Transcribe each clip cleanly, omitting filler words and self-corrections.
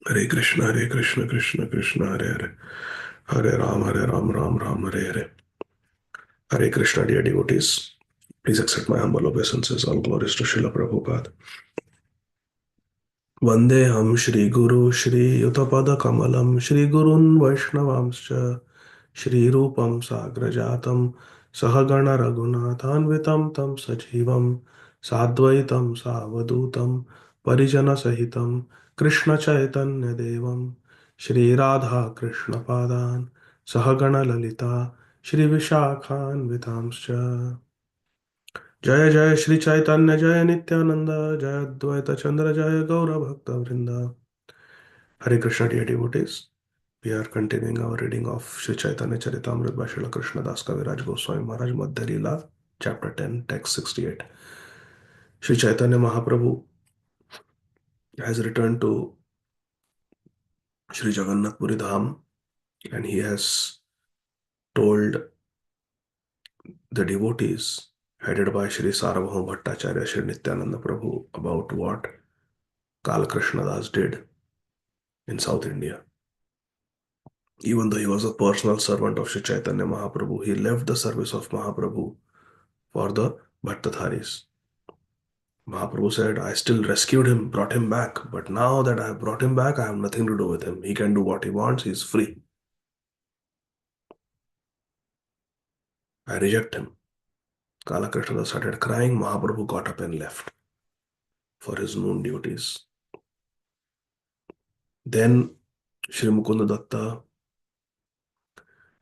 Hare Krishna, Krishna Krishna, Hare Hare, Hare Ram, Ram Ram, Hare Hare. Hare Krishna, dear devotees. Please accept my humble obeisances. All glories to Srila Prabhupada. Vandeham Shri Guru Shri Yuttapada Kamalam Shri Gurun Vaishnavamscha Shri Rupam Sagrajatam Sahagana Raghunathanvitam Tam Sajivam Sadvaitam Savadutam Parijana Sahitam Krishna Chaitanya Devam Shri Radha Krishna Padan Sahagana Lalita Shri Vishakhan Vitamscha जय जय श्री चैतन्य जय नित्यानंद जय अद्वैत चंद्र जय गौर भक्त वृंदा Hare Krishna, dear devotees. We are continuing our reading of Sri Chaitanya Charitamrita by Srila Krishnadas Kaviraj Goswami Maharaj Madhya Leela, Chapter 10, Text 68. Sri Chaitanya Mahaprabhu has returned to Sri Jagannath Puri Dham and he has told the devotees headed by Sri Sarvabhauma Bhattacharya, Sri Nityananda Prabhu about what Kal Krishnadas did in South India. Even though he was a personal servant of Sri Chaitanya Mahaprabhu, he left the service of Mahaprabhu for the Bhattadharis. Mahaprabhu said, I still rescued him, brought him back, but now that I have brought him back, I have nothing to do with him. He can do what he wants, he is free. I reject him. Kalakrishna started crying. Mahaprabhu got up and left for his noon duties. Then Sri Mukunda Datta,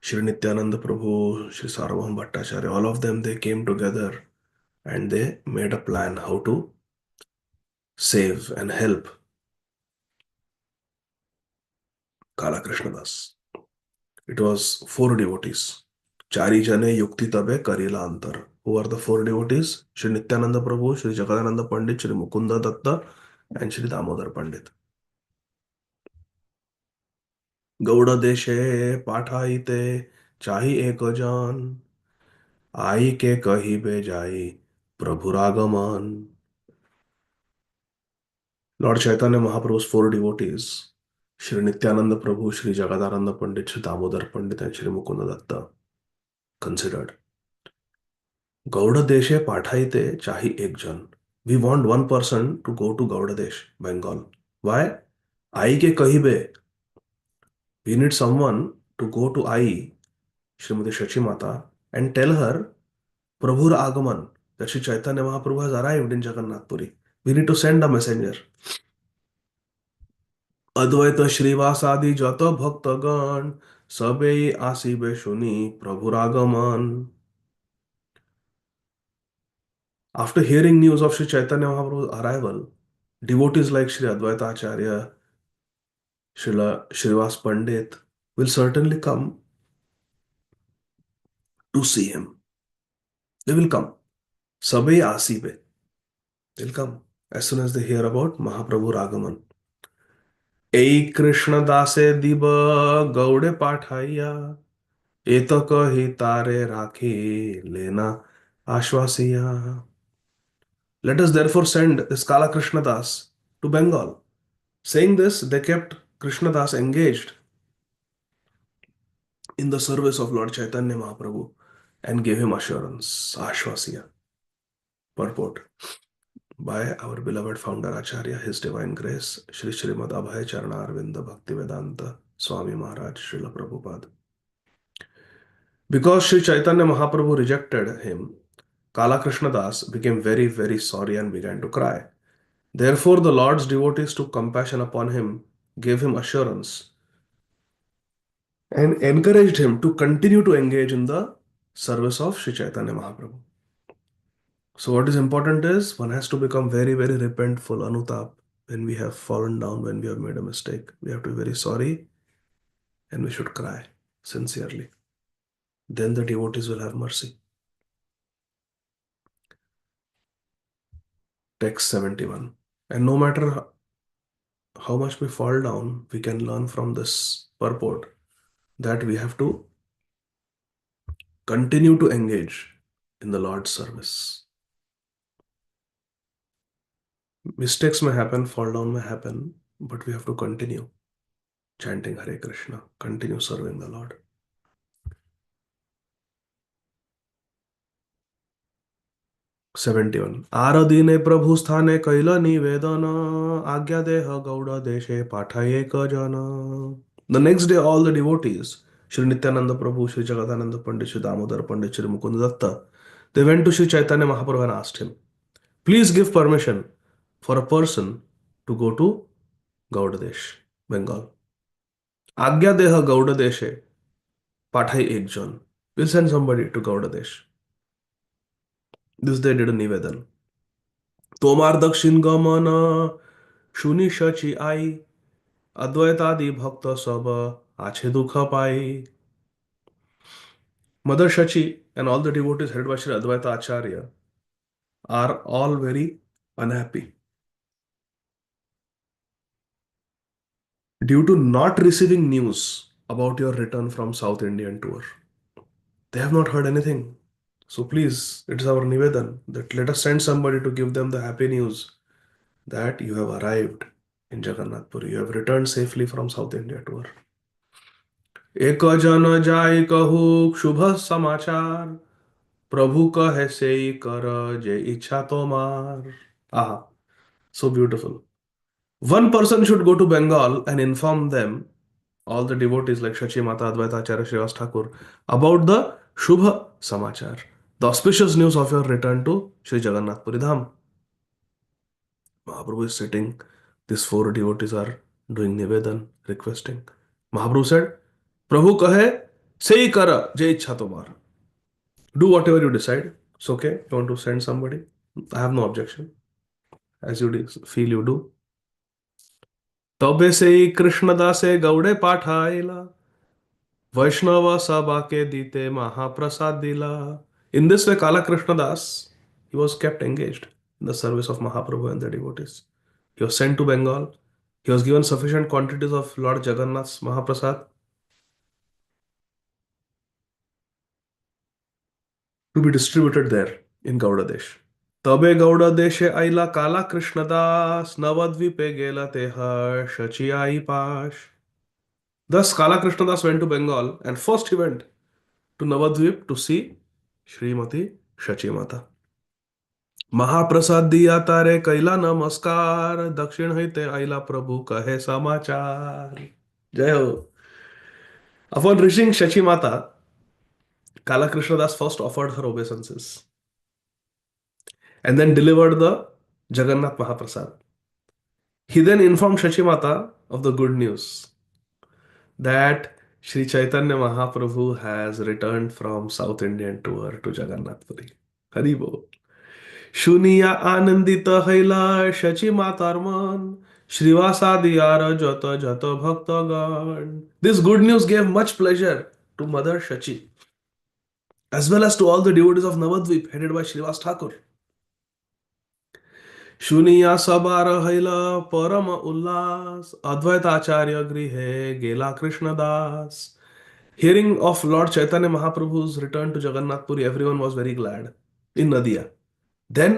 Sri Nityananda Prabhu, Sri Sarvabhauma Bhattacharya, all of them, they came together and they made a plan how to save and help Kalakrishna Das. It was four devotees. Chari Jane Yukti Tabe Karila Antar. Who are the four devotees? Sri Nityananda Prabhu, Sri Jagadananda Pandit, Sri Mukunda Datta, and Sri Damodar Pandit. Gauda Deshe Pathaite Chahi Eko Ai ke kahi be jai Prabhuragaman. Lord Chaitanya Mahaprabhu's four devotees, Sri Nityananda Prabhu, Sri Jagadananda Pandit, Sri Damodar Pandit, and Sri Mukunda Datta, considered. Gauda Deshe Pathaite Chahi Ekjan. We want one person to go to Gauda Desh, Bengal. Why? Ai ke kahibe. We need someone to go to Ai, Srimati Shachi Mata, and tell her Prabhur Agaman, that Sri Chaitanya Mahaprabhu has arrived in Jagannath Puri. We need to send a messenger. Advaita Shrivasadi Jata Bhaktagan Sabei Asibe Shuni Prabhur Agaman. After hearing news of Sri Chaitanya Mahaprabhu's arrival, devotees like Sri Advaita Acharya, Srila Srivas Pandit will certainly come to see him. They will come. Sabai Asibe. They'll come as soon as they hear about Mahaprabhu Ragaman. Ei Krishna Dase Diba Gaude Pathaya Etaka hi tare rakhi lena ashwasiya. Let us therefore send this Kala Krishna Das to Bengal. Saying this, they kept Krishna Das engaged in the service of Lord Chaitanya Mahaprabhu and gave him assurance, Ashwasya. Purport by our beloved founder Acharya, His Divine Grace, Shri Srimad Abhay Charana Arvinda Bhaktivedanta Swami Maharaj Srila Prabhupada. Because Sri Chaitanya Mahaprabhu rejected him, Kala Krishna Das became very, very sorry and began to cry. Therefore, the Lord's devotees took compassion upon him, gave him assurance, and encouraged him to continue to engage in the service of Sri Chaitanya Mahaprabhu. So, what is important is one has to become very, very repentful, anutap, when we have fallen down, when we have made a mistake. We have to be very sorry and we should cry sincerely. Then the devotees will have mercy. Text 71. And no matter how much we fall down, we can learn from this purport that we have to continue to engage in the Lord's service. Mistakes may happen, fall down may happen, but we have to continue chanting Hare Krishna, continue serving the Lord. 71. आरदीने प्रभु स्थाने कैल निवेदन आज्ञा देह गौड़ देशे पाठाये क जन. The next day, all the devotees, Sri Nityananda Prabhu, Sri Jagadananda Pandit, Sri Damodar Pandit, Sri Mukunda Datta, they went to Sri Chaitanya Mahaprabhu and asked him, please give permission for a person to go to Gaudadesh, Bengal. आज्ञा देह गौड़ देशे पाठाई एक जन. We'll send somebody to Gaudadesh. This they did a nivedan. तोमार दक्षिण गमन শুনি Sachi I अद्वैतादि भक्त सब आछे दुख पाई. Mother Shachi and all the devotees headed by Sri Advaita Acharya are all very unhappy due to not receiving news about your return from South Indian tour. They have not heard anything. So please, it is our Nivedan that let us send somebody to give them the happy news that you have arrived in Jagannath Puri. You have returned safely from South India tour. एक जन जाय कहू शुभ समाचार प्रभु कहे से कर जे इच्छा तोमार. Ah, so beautiful. One person should go to Bengal and inform them, all the devotees like Shachi Mata, Advaita Acharya, Srivas Thakur, about the Shubha Samachar, the auspicious news of your return to Sri Jagannath Puri Dham. Mahaprabhu is sitting, these four devotees are doing Nivedan, requesting. Mahaprabhu said, Prabhu kahe, sei kara, jai ichha tomar. Do whatever you decide. It's okay. You want to send somebody? I have no objection. As you feel you do. तबे से ही कृष्णदासे गौड़े पाठाइला वैष्णव सभा के दीते महाप्रसाद दिला. In this way, Kala Krishnadas, he was kept engaged in the service of Mahaprabhu and the devotees. He was sent to Bengal. He was given sufficient quantities of Lord Jagannath's Mahaprasad to be distributed there in Gaudadesh. तबे गौड़देशे आइला काला कृष्णदास नवद्वीपे गेला Teh Shachi आई पाश. Thus, Kala Krishnadas went to Bengal and first he went to Navadvip to see Srimati Shachi Mata. महाप्रसाद दिया तारे कैला नमस्कार दक्षिण हईते आइला प्रभु कहे समाचार. जय हो. Upon reaching Shachi Mata, Kala Krishnadas first offered her obeisances and then delivered the Jagannath Mahaprasad. He then informed Shachi Mata of the good news that Sri Chaitanya Mahaprabhu has returned from South Indian tour to Jagannath Puri. Haribo. শুনিয়া আনন্দিত হইলা শচী মাতার মন শ্রীবাসাদি আর যত যত ভক্তগণ. This good news gave much pleasure to Mother Shachi as well as to all the devotees of Navadvip headed by Srivas Thakur. শুনিয়া সবার হইল পরম উল্লাস অদ্বৈত আচার্য গৃহে গেলা Krishnadas. Hearing of Lord Chaitanya Mahaprabhu's return to Jagannath Puri, everyone was very glad in Nadia. Then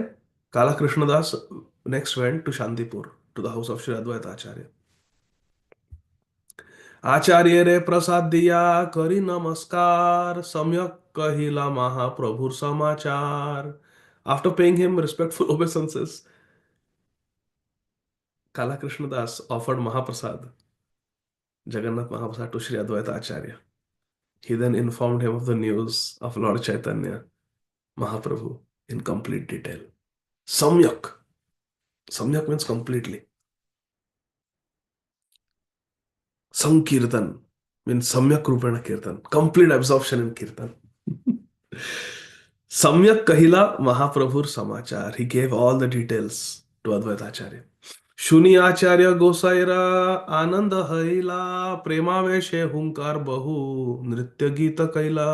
Kala Krishnadas next went to Shantipur, to the house of Sri Advaita Acharya. आचार्य रे प्रसाद दिया करी नमस्कार सम्यक कहिला महाप्रभुर समाचार. After paying him respectful obeisances, Kala Krishnadas offered Mahaprasad, Jagannath Mahaprasad, to Sri Advaita Acharya. He then informed him of the news of Lord Chaitanya Mahaprabhu in complete detail. Samyak. Samyak means completely. Sankirtan means Samyak Rupana Kirtan. Complete absorption in Kirtan. Samyak Kahila Mahaprabhur Samachar. He gave all the details to Advaita Acharya. शुनि आचार्य गोसाईरा आनंद हईला प्रेमावेशे हुंकार बहु नृत्य गीत कैला.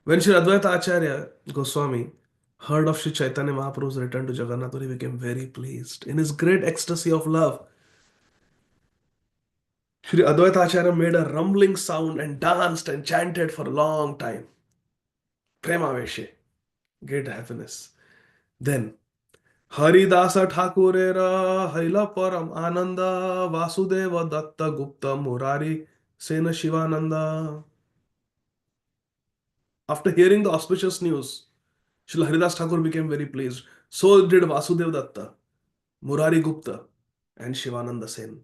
When Sri Advaita Acharya Goswami heard of Sri Chaitanya Mahaprabhu's return to Jagannath, he became very pleased. In his great ecstasy of love, Sri Advaita Acharya made a rumbling sound and danced and chanted for a long time. Prema Veshe, great happiness. Then Haridas ठाकुरेर हैल परम आनंद वासुदेव दत्त गुप्त Murari Sen Shivanand. After hearing the auspicious news, Srila Haridas Thakur became very pleased. So did Vasudev Datta, Murari Gupta, and Shivananda Sen.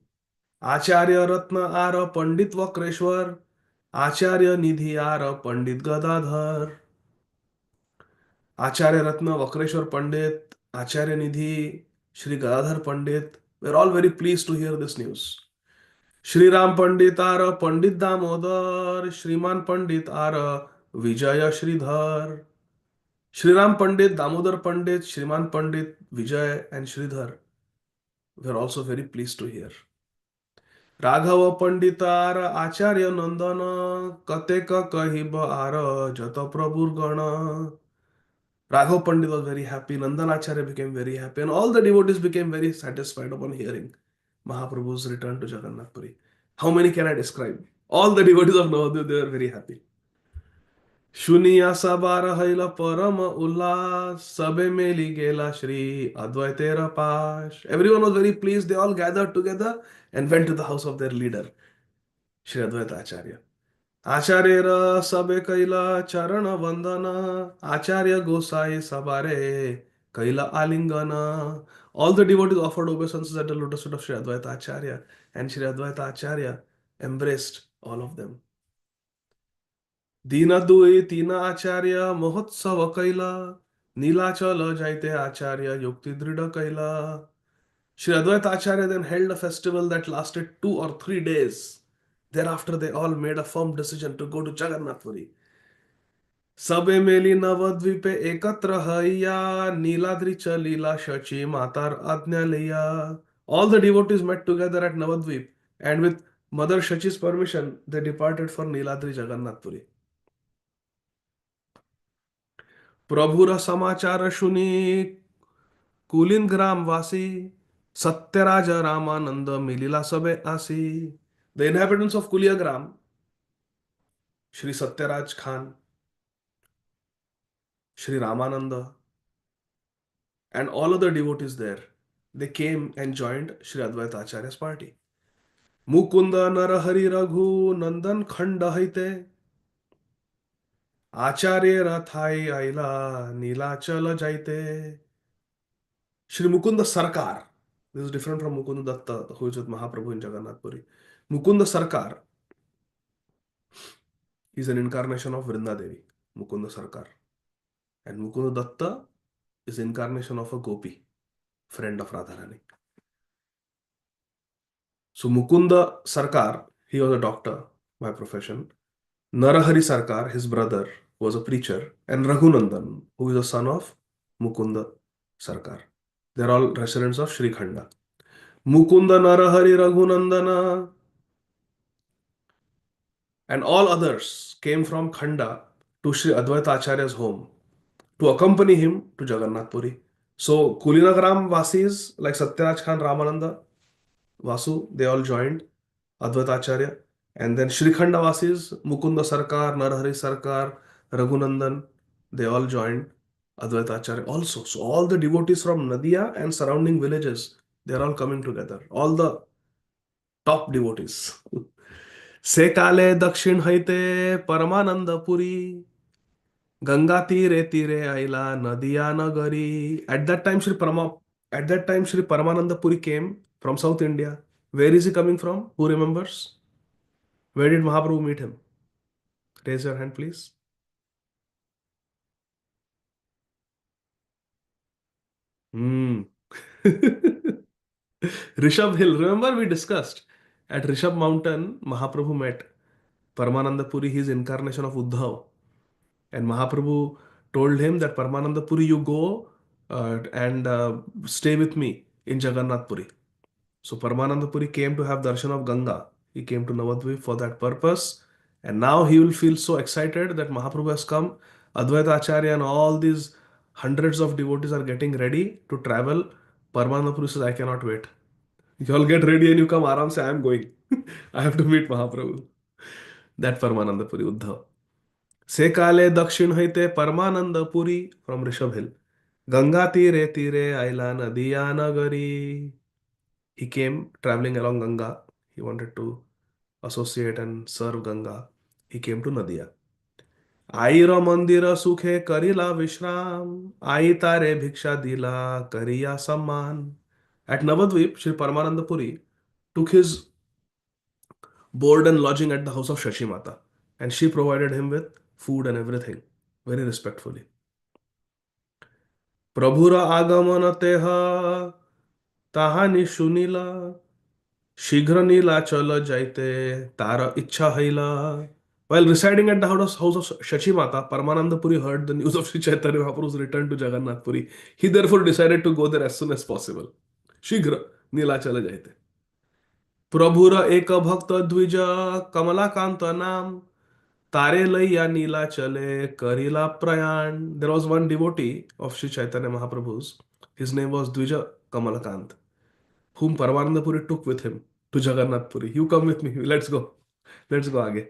Acharya Ratna R. Pandit Vakreshwar, Acharya Nidhi R. Pandit Gadadhar, Acharya Ratna Vakreshwar Pandit, Acharya Nidhi, Shri Gadadhar Pandit were all very pleased to hear this news. Shri Ram Pandit R. Pandit Damodar, Shriman Pandit R. Vijaya Shridhar, Shriram Pandit, Damodar Pandit, Shriman Pandit, Vijay, and Sridhar were also very pleased to hear. Raghava Panditar, Acharya Nandana, Kateka Kahib Ara, Jata Prabhur Gana. Raghav Pandit was very happy, Nandan Acharya became very happy, and all the devotees became very satisfied upon hearing Mahaprabhu's return to Jagannath Puri. How many can I describe? All the devotees of Navadvip, they were very happy. शुनिया सबार हैला परम उल्लास सबे मेली गेला श्री अद्वैतेर पाश. Everyone was very pleased. They all gathered together and went to the house of their leader, Shri Advaita Acharya. आचार्यर सबे कैला चरण वंदना आचार्य गोसाई सबारे कैला आलिंगना. All the devotees offered obeisances at the lotus feet of Shri Advaita Acharya, and Shri Advaita Acharya embraced all of them. दीन दुई तीन आचार्य महोत्सव कैला नीलाचल जाइते आचार्य युक्ति दृढ़ कैला. Shri Advaita Acharya then held a festival that lasted 2 or 3 days. Thereafter, they all made a firm decision to go to Jagannath Puri. सबे मेली नवद्वीपे एकत्र हैया नीलाद्रि च लीला शची मातार आज्ञा लिया. All the devotees met together at Navadvip, and with Mother Shachi's permission, they departed for Niladri Jagannath Puri. प्रभुर समाचार सुनी कुलीन ग्राम वासी सत्यराज रामानंद मिलिला सबे आसी. The inhabitants of Kuliagram, Shri Satyaraj Khan, Shri Ramananda, and all other devotees there, they came and joined Shri Advaita Acharya's party. Mukunda Narahari Raghu Nandan Khanda Haite Acharya Rathai Aila Nilachala Jaite. Shri Mukunda Sarkar. This is different from Mukunda Datta, who is with Mahaprabhu in Jagannath Puri. Mukunda Sarkar is an incarnation of Vrinda Devi, Mukunda Sarkar. And Mukunda Datta is incarnation of a gopi, friend of Radharani. So Mukunda Sarkar, he was a doctor by profession. Narahari Sarkar, his brother, was a preacher. And Raghunandan, who is the son of Mukunda Sarkar. They're all residents of Sri Khanda. Mukunda Narahari Raghunandana and all others came from Khanda to Sri Advaita Acharya's home to accompany him to Jagannath Puri. So Kulinagram Vasis like Satyaraj Khan, Ramananda, Vasu, they all joined Advaita Acharya. And then Sri Khanda Vasis, Mukunda Sarkar, Narahari Sarkar, Raghunandan, they all joined Advaita Acharya also. So all the devotees from Nadia and surrounding villages, they're all coming together. All the top devotees. से काले दक्षिण हईते परमानंद पुरी गंगा तीरे तीरे आइला नदिया नगरी. At that time Shri Paramananda Puri came from South India. Where is he coming from? Who remembers? Where did Mahaprabhu meet him? Raise your hand, please. Hmm. Rishabh Hill. Remember we discussed at Rishabh Mountain, Mahaprabhu met Paramananda Puri, his incarnation of Uddhav. And Mahaprabhu told him that Paramananda Puri, you go and stay with me in Jagannath Puri. So Paramananda Puri came to have darshan of Ganga. He came to Navadvip for that purpose. And now he will feel so excited that Mahaprabhu has come. Advaita Acharya and all these hundreds of devotees are getting ready to travel. Paramananda Puri says, I cannot wait. You all get ready and you come aram say, I am going. I have to meet Mahaprabhu. That Paramananda Puri, Uddhav. Se kale dakshin haite Paramananda Puri from Rishabh Hill. Ganga tire tire aila nadiya nagari. He came traveling along Ganga. He wanted to associate and serve Ganga. He came to Nadia. Iyer मंदिर सुखे करिला विश्राम आई तारे भिक्षा दिला करिया सम्मान. At Navadvip, Sri Paramananda Puri took his board and lodging at the house of Shashimata, and she provided him with food and everything very respectfully. प्रभुर आगमन तेह ताहानि सुनिला शीघ्र नीलाचल जाइते तार इच्छा हईला. While residing at the house of Shashimata, Paramananda Puri heard the news of Sri Chaitanya Mahaprabhu's return to Jagannath Puri. He therefore decided to go there as soon as possible. शीघ्र नीलाचल जाइते. प्रभुर एक भक्त द्विज कमलाकांत नाम तारे लैया नीलाचले करिला प्रयाण. There was one devotee of Sri Chaitanya Mahaprabhu's. His name was Dvija Kamalakant, whom Paramananda Puri took with him to Jagannath Puri. You come with me. Let's go. Let's go आगे.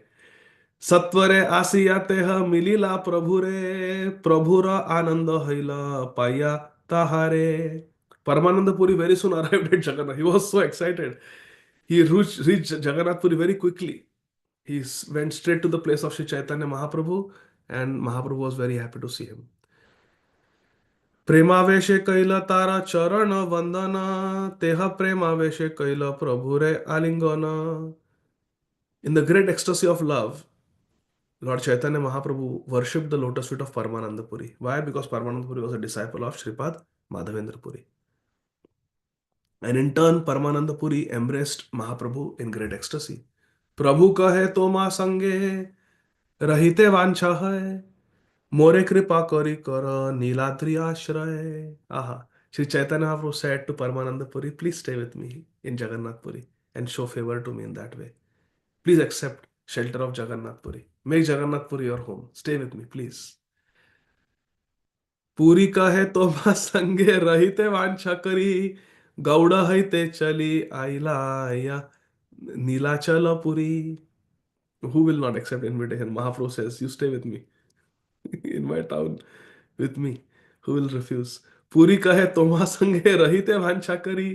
सत्वरे आसिया तेह मिलिला प्रभुर आनंद हईला पाया ताहारे. Paramananda Puri very soon arrived at Jagannath. He was so excited. He reached Jagannath Puri very quickly. He went straight to the place of Sri Chaitanya Mahaprabhu, and Mahaprabhu was very happy to see him. प्रेमावेशे कैल तारा चरण वंदन Teh प्रेमावेशे कैल प्रभु रे आलिंगन. In the great ecstasy of love, Lord Chaitanya Mahaprabhu worshipped the lotus feet of Paramananda Puri. Why? Because Paramananda Puri was a disciple of Sripad Madhavendra Puri. And in turn, Paramananda Puri embraced Mahaprabhu in great ecstasy. प्रभु कहे तो मा संगे रहिते वांछा है मोरे कृपा करी कर नीलाद्रि आश्रय. Aha. Sri Chaitanya Mahaprabhu said to Paramananda Puri, please stay with me in Jagannath Puri and show favor to me in that way. Please accept shelter of Jagannath Puri. Make Jagannath Puri your home. Stay with me, please. पूरी कहे तो मा संगे रहिते वांछा करी गौड़ हईते चली आईला या Nilachal Puri. Who will not accept invitation? Mahaprabhu says, you stay with me in my town with me. Who will refuse? पूरी कहे तुम्हा संगे रहिते वांछा करी.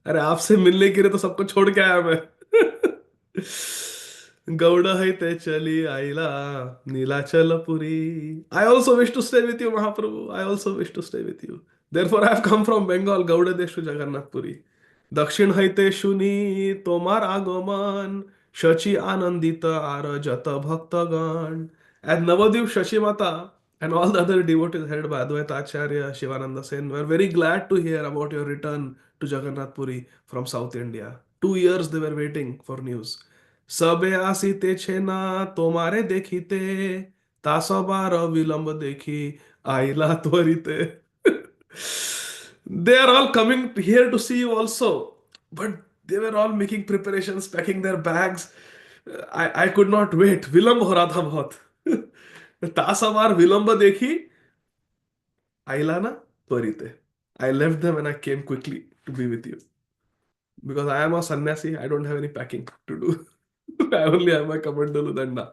अरे आपसे मिलने के लिए तो सबको छोड़ के आया मैं. गौड़ है ते चली आईला Nilachal Puri. I also wish to stay with you, Mahaprabhu. I also wish to stay with you. Therefore, I have come from Bengal, Gauda Desh to Jagannath Puri. दक्षिण हईते शुनी तोमार आगमन शची आनंदित आरजत भक्तगण. At Navadvip, Shashi Mata and all the other devotees headed by Advaita Acharya, Shivananda Sen were very glad to hear about your return to Jagannath Puri from South India. 2 years they were waiting for news. सबे आसीते छे ना तोमारे देखीते तासबार विलंब देखी आइला त्वरिते. They are all coming here to see you also, but they were all making preparations, packing their bags. I could not wait. विलंब हो रहा था बहुत. तासबार विलंब देखी आइला ना त्वरिते. I left them and I came quickly to be with you. Because I am a sannyasi, I don't have any packing to do. I only have my kamandalu danda.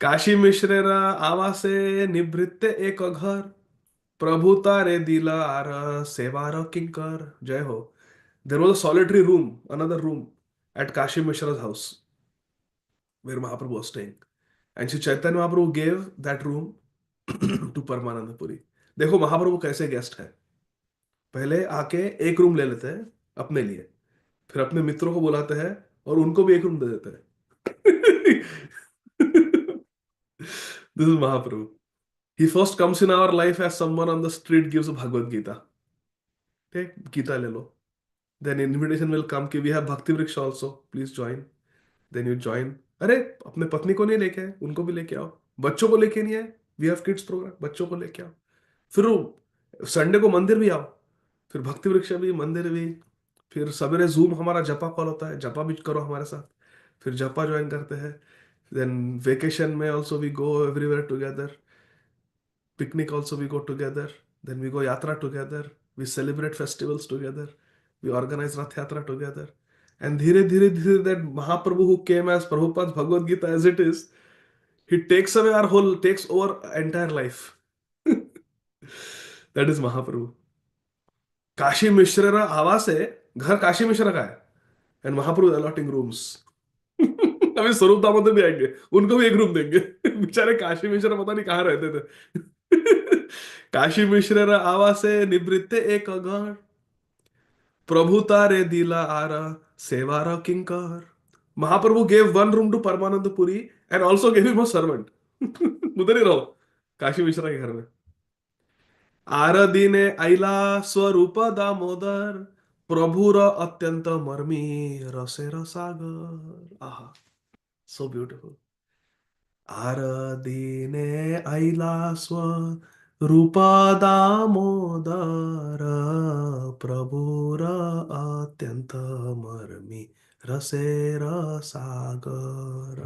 Kashi मिश्रेरा आवासे निवृत्ते एक घर प्रभु तारे दिला आर सेवार किंकर. जय हो. There was a solitary room, another room at Kashi Mishra's house where Mahaprabhu was staying. And Sri Chaitanya Mahaprabhu gave that room to Paramananda Puri. देखो महाप्रभु कैसे गेस्ट है. पहले आके एक रूम ले लेते हैं अपने लिए, फिर अपने मित्रों को बुलाते हैं और उनको भी एक रूम दे देते हैं. This is Mahaprabhu. He first comes in our life as someone on the street gives a Bhagavad Gita. Okay, Gita ले लो. Then invitation will come कि we have Bhakti Vriksha also. Please join. Then you join. अरे अपने पत्नी को नहीं लेके आए, उनको भी लेके आओ. बच्चों को लेके नहीं आए, we have kids program. बच्चों को लेके आओ. फिर संडे को मंदिर भी आओ. फिर भक्ति वृक्षा भी, मंदिर भी. फिर सवेरे जूम हमारा जपा कॉल होता है, जपा भी करो हमारे साथ. फिर जपा ज्वाइन करते हैं. Then vacation में also we go everywhere together. Picnic also we go together. Then we go yatra together. We celebrate festivals together. We organize Rath Yatra together. And धीरे धीरे धीरे that Mahaprabhu who came as Prabhupada's Bhagavad Gita as it is, he takes away our whole, takes over entire life. That is Mahaprabhu. Kashi Mishra आवास है, घर काशी मिश्र का है, and Mahaprabhu allotting rooms. अभी स्वरूप दामोदर भी आएंगे, उनको भी एक रूम देंगे. बेचारे काशी मिश्र पता नहीं कहाँ रहते थे. काशी मिश्र आवास है निवृत्ते एक घर, प्रभु तारे दिला आरा सेवारा किंकर. Mahaprabhu gave one room to Paramanand Puri and also gave him a servant. उधर ही रहो, काशी मिश्रा के घर में. आरदीने ऐला स्वरूप दामोदर, प्रभुर अत्यंत मर्मी रसेर सागर. आहा, सो ब्यूटिफुल. आरदीने ऐला स्वरूप दामोदर, प्रभुर अत्यंत मर्मी रसेर सागर.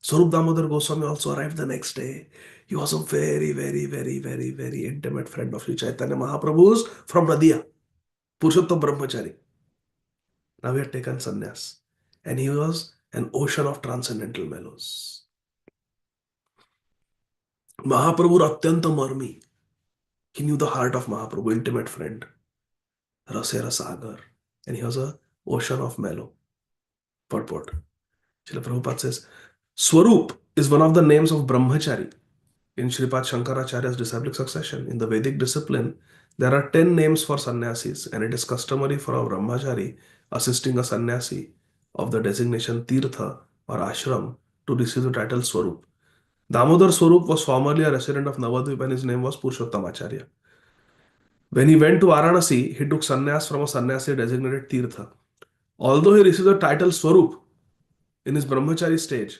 Swarup Damodar Goswami also arrived the next day. He was a very, very, very, very, very intimate friend of Sri Chaitanya Mahaprabhu's from Nadia, Purushottam Brahmachari. Now he had taken sannyas. And he was an ocean of transcendental mellows. Mahaprabhu Atyanta Marmi. He knew the heart of Mahaprabhu, intimate friend. Rasera Sagar. And he was a ocean of mellow. Purport. Srila Prabhupada says, Swarup is one of the names of Brahmachari. In Sripad Shankaracharya's disciplic succession, in the Vedic discipline, there are 10 names for sannyasis, and it is customary for a brahmachari assisting a sannyasi of the designation Tirtha or Ashram to receive the title Swarup. Damodar Swarup was formerly a resident of Navadvip and his name was Purushottam Acharya. When he went to Varanasi, he took sannyas from a sannyasi designated Tirtha. Although he received the title Swarup in his brahmachari stage,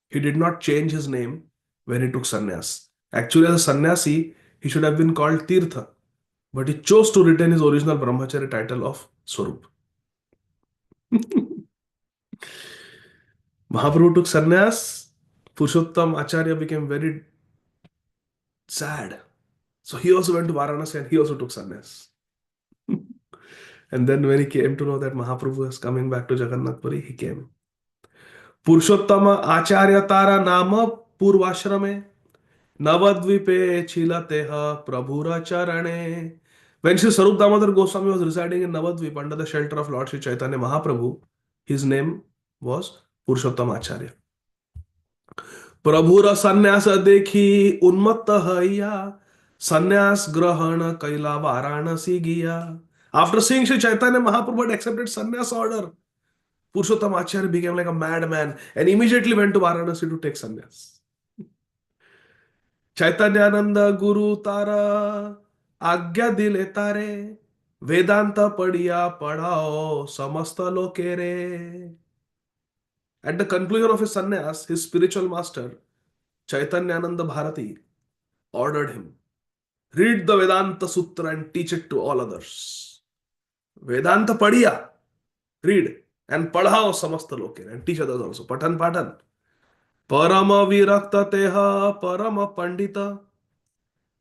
he did not change his name when he took sannyas. Actually, as a sannyasi, he should have been called Tirtha, but he chose to retain his original brahmachari title of Swarup. Mahaprabhu took sannyas. Purushottam Acharya became very sad. So he also went to Varanasi and he also took sannyas. And then when he came to know that Mahaprabhu was coming back to Jagannath Puri, he came. Purushottama Acharya Tara Nama Purvashrame Navadvipe Chilateha Prabhura Charane. When Sri Sarup Damodar Goswami was residing in Navadvip under the shelter of Lord Sri Chaitanya Mahaprabhu, his name was Purushottam Acharya. प्रभुर संन्यास देखी उन्मत्त हइया, संन्यास ग्रहण कैला वाराणसी गिया. After seeing Sri Chaitanya Mahaprabhu had accepted sannyas order, Purushottam Acharya became like a madman and immediately went to Varanasi to take sannyas. Chaitanyanand गुरु तारा आज्ञा दिले तारे, वेदांत पढ़िया पढ़ाओ समस्त लोके रे. At the conclusion of his sannyas, his spiritual master, Chaitanyananda Bharati, ordered him, read the Vedanta Sutra and teach it to all others. Vedanta padhiya, read, and padhao samasta loke, and teach others also. Patan patan. Parama virakta teha parama pandita,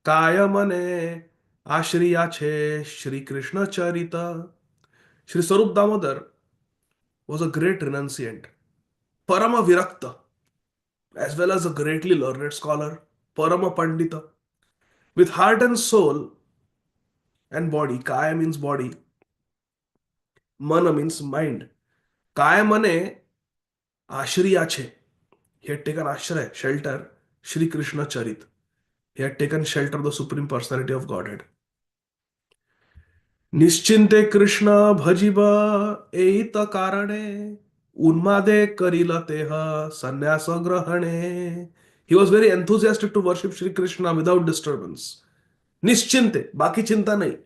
kaya mane ashriya che Shri Krishna charita. Shri Sarup Damodar was a great renunciant, parama virakta, as well as a greatly learned scholar, parama pandita, with heart and soul and body. Kaya means body, mana means mind. Kaya mane ashriya che. He had taken ashray, shelter, Shri Krishna Charit. He had taken shelter of the Supreme Personality of Godhead. निश्चिंते Krishna भजिब एत कारणे, उन्मादे करिला Teh संन्यास ग्रहणे. He was very enthusiastic to worship Shri Krishna without disturbance. निश्चिंते, बाकी चिंता नहीं,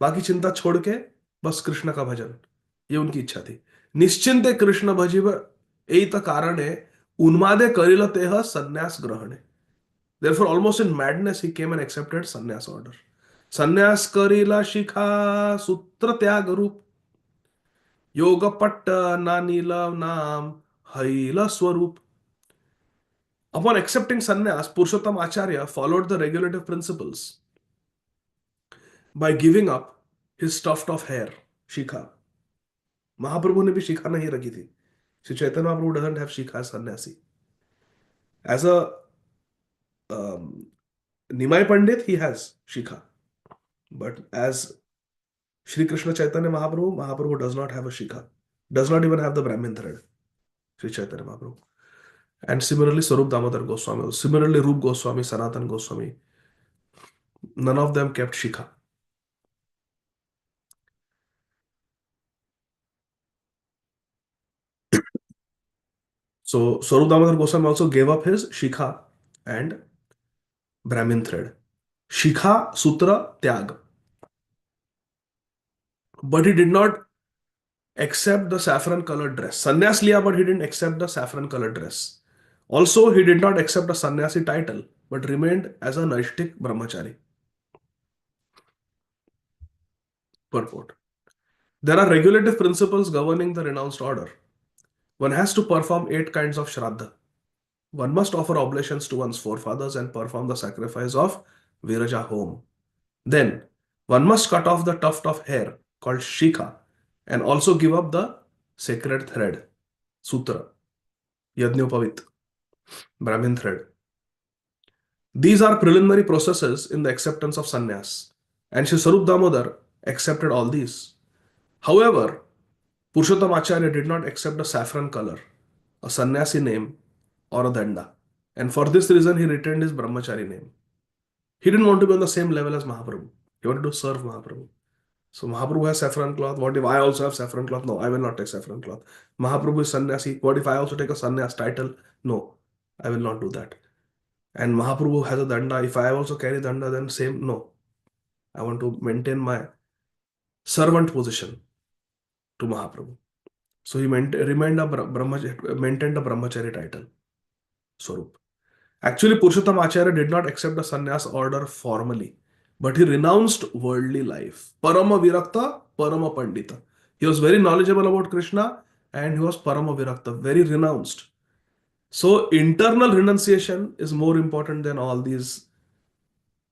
बाकी चिंता छोड़ के बस कृष्ण का भजन, ये उनकी इच्छा थी. निश्चिंते कृष्ण भजिब एत कारणे, उन्मादे करिला तेह संन्यास ग्रहणे. Therefore, almost in madness, he came and accepted sannyas order. संन्यास करिला शिखा सूत्र त्याग रूप, योग पट्ट ना नीलव नाम हैला स्वरूप. Upon accepting sannyas, Purushottam Acharya followed the regulative principles by giving up his stuffed off hair, shikha. Mahaprabhu ने भी शिखा नहीं रखी थी. Sri Chaitanya Mahaprabhu doesn't have shikha as sannyasi. As a um, Nimai Pandit, he has Shikha. But as Sri Krishna Chaitanya Mahaprabhu, Mahaprabhu does not have a Shikha, does not even have the Brahmin thread, Sri Chaitanya Mahaprabhu. And similarly, Sarup Damodar Goswami, similarly, Rup Goswami, Sanatan Goswami, none of them kept Shikha. So, Sarup Damodar Goswami also gave up his Shikha and Brahmin thread. Shikha, Sutra, Tyag. But he did not accept the saffron colored dress. Sannyas liya, but he didn't accept the saffron colored dress. Also, he did not accept a sannyasi title, but remained as a Naishtik brahmachari. Purport. There are regulative principles governing the renounced order. One has to perform 8 kinds of shraddha. One must offer oblations to one's forefathers and perform the sacrifice of Viraja home. Then, one must cut off the tuft of hair called shikha and also give up the sacred thread, sutra, yajnopavit, Brahmin thread. These are preliminary processes in the acceptance of sannyas, and Sri Sarup Damodar accepted all these. However, Purushottam Acharya did not accept a saffron color, a sannyasi name, or a danda, and for this reason he retained his brahmachari name. He didn't want to be on the same level as Mahaprabhu. He wanted to serve Mahaprabhu. So Mahaprabhu has saffron cloth. What if I also have saffron cloth? No, I will not take saffron cloth. Mahaprabhu is sannyasi. What if I also take a sannyas title? No, I will not do that. And Mahaprabhu has a danda. If I also carry danda, then same. No, I want to maintain my servant position to Mahaprabhu. So he maintained a brahmachari title, Swarup. Actually, Purushottam Acharya did not accept the sannyas order formally, but he renounced worldly life. Parama Virakta, Parama Pandita. He was very knowledgeable about Krishna and he was Parama Virakta, very renounced. So, internal renunciation is more important than all these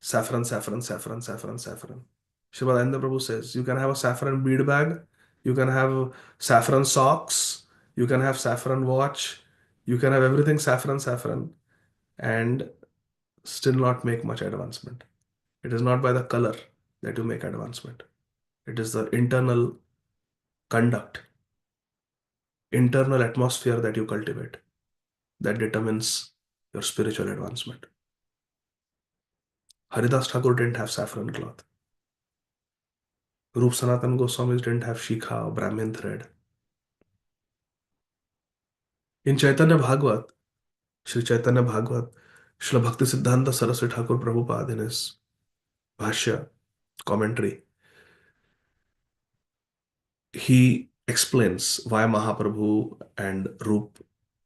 saffron, saffron, saffron, saffron, saffron. Shivananda Prabhu says you can have a saffron bead bag, you can have saffron socks, you can have saffron watch, you can have everything saffron, saffron, and still not make much advancement. It is not by the color that you make advancement. It is the internal conduct, internal atmosphere that you cultivate that determines your spiritual advancement. Haridas Thakur didn't have saffron cloth. Rup Sanatan Goswamis didn't have shikha or Brahmin thread. In Chaitanya Bhagavat, Sri Chaitanya Bhagavat, Srila Bhakti Siddhanta Saraswati Thakur Prabhupada in his Bhashya commentary, he explains why Mahaprabhu and Rup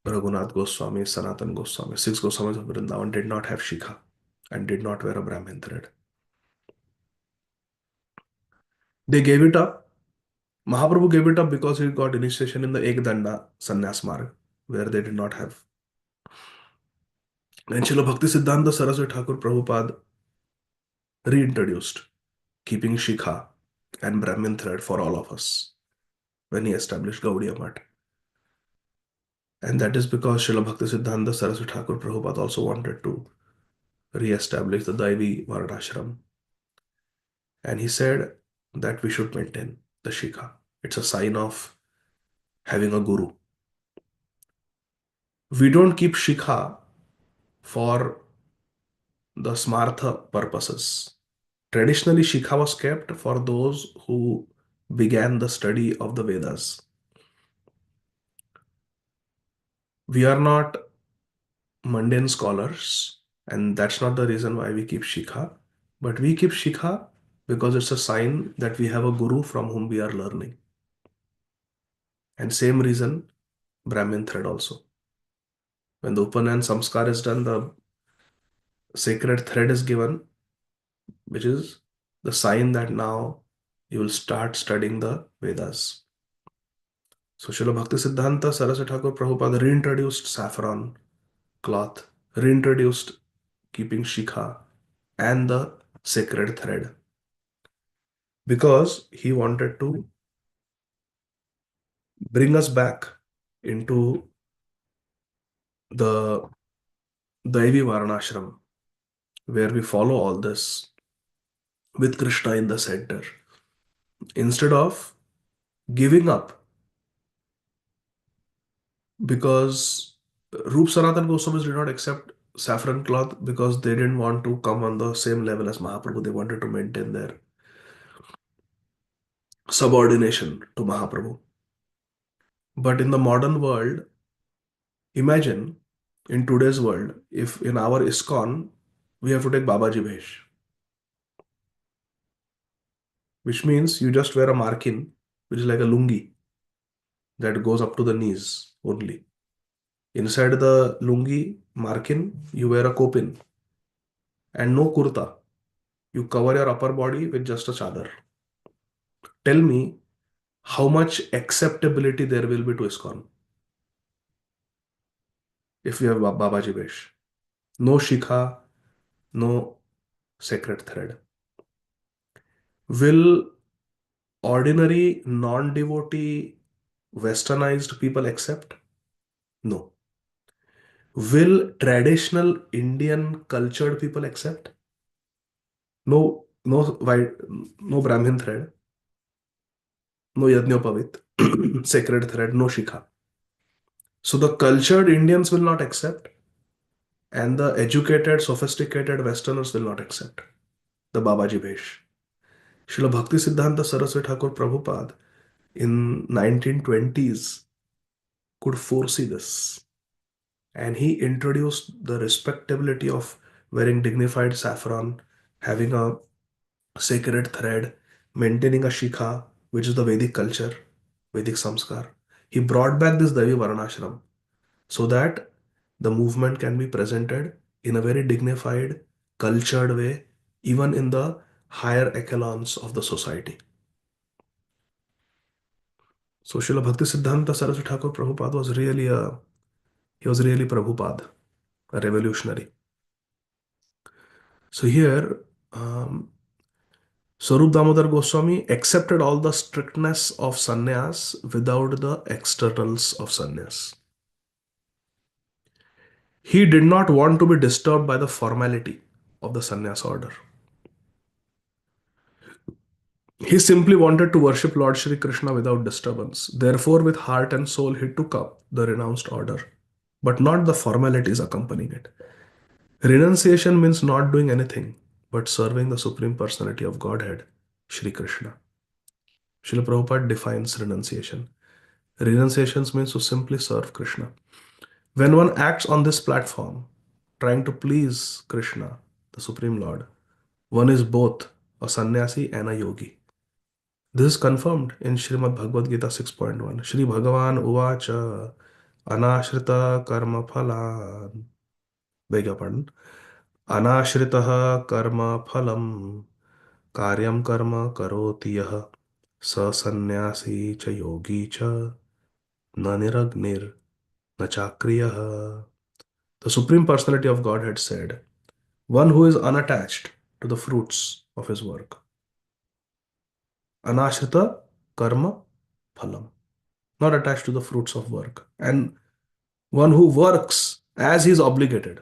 Raghunath Goswami, Sanatan Goswami, 6 Goswamis of Vrindavan did not have shikha and did not wear a Brahmin thread. They gave it up. Mahaprabhu gave it up because he got initiation in the Ekdanda Sannyas Marg, where they did not have. And Srila Bhakti Siddhanta Saraswati Thakur Prabhupada reintroduced keeping shikha and Brahmin thread for all of us when he established Gaudiya Math. And that is because Srila Bhakti Siddhanta Saraswati Thakur Prabhupada also wanted to re-establish the Daivi Varnashram. And he said that we should maintain the Shikha. It's a sign of having a guru. We don't keep Shikha for the Smartha purposes. Traditionally, Shikha was kept for those who began the study of the Vedas. We are not mundane scholars, and that's not the reason why we keep Shikha. But we keep Shikha because it's a sign that we have a guru from whom we are learning. And same reason, Brahmin thread also. When the Upanayan Samskar is done, the sacred thread is given, which is the sign that now you will start studying the Vedas. So Srila Bhakti Siddhanta Saraswati Thakur Prabhupada reintroduced saffron cloth, reintroduced keeping shikha and the sacred thread because he wanted to bring us back into the Daivi Varnashram, where we follow all this with Krishna in the center. Instead of giving up, because Roop Sanatan Goswamis did not accept saffron cloth because they didn't want to come on the same level as Mahaprabhu. They wanted to maintain their subordination to Mahaprabhu. But in the modern world, imagine in today's world, if in our ISKCON, we have to take Babaji Bhesh, which means you just wear a markin, which is like a lungi that goes up to the knees only. Inside the lungi markin, you wear a kopin and no kurta. You cover your upper body with just a chadar. Tell me how much acceptability there will be to ISKCON if we have Babaji Vesh. No shikha, no sacred thread. Will ordinary non-devotee westernized people accept? No. Will traditional Indian cultured people accept? No, no white, no Brahmin thread, no Yajnopavit, sacred thread, no shikha. So the cultured Indians will not accept, and the educated, sophisticated Westerners will not accept the Babaji Vesh. Srila Bhakti Siddhanta Saraswati Thakur Prabhupada in 1920s could foresee this, and he introduced the respectability of wearing dignified saffron, having a sacred thread, maintaining a shikha, which is the Vedic culture, Vedic samskar. He brought back this Devi Varnashram so that the movement can be presented in a very dignified, cultured way, even in the higher echelons of the society. So Srila Bhakti Siddhanta Saraswati Thakur Prabhupada was really he was really Prabhupada, a revolutionary. So here, Swarup Damodar Goswami accepted all the strictness of sannyas without the externals of sannyas. He did not want to be disturbed by the formality of the sannyas order. He simply wanted to worship Lord Shri Krishna without disturbance. Therefore, with heart and soul, he took up the renounced order, but not the formalities accompanying it. Renunciation means not doing anything but serving the Supreme Personality of Godhead, Shri Krishna. Srila Prabhupada defines renunciation. Renunciation means to simply serve Krishna. When one acts on this platform, trying to please Krishna, the Supreme Lord, one is both a sannyasi and a yogi. This is confirmed in Srimad Bhagavad Gita 6.1. Shri Bhagavan Uvacha Anashrita Karma Phalan. Beg your pardon. Anashritaha Karma Phalam Karyam Karma Karoti Yaha Sa Sannyasi Cha Yogi Cha Na Niragnir Na Chakriyaha. The Supreme Personality of Godhead said, one who is unattached to the fruits of his work. Anashrita Karma Phalam. Not attached to the fruits of work. And one who works as he is obligated.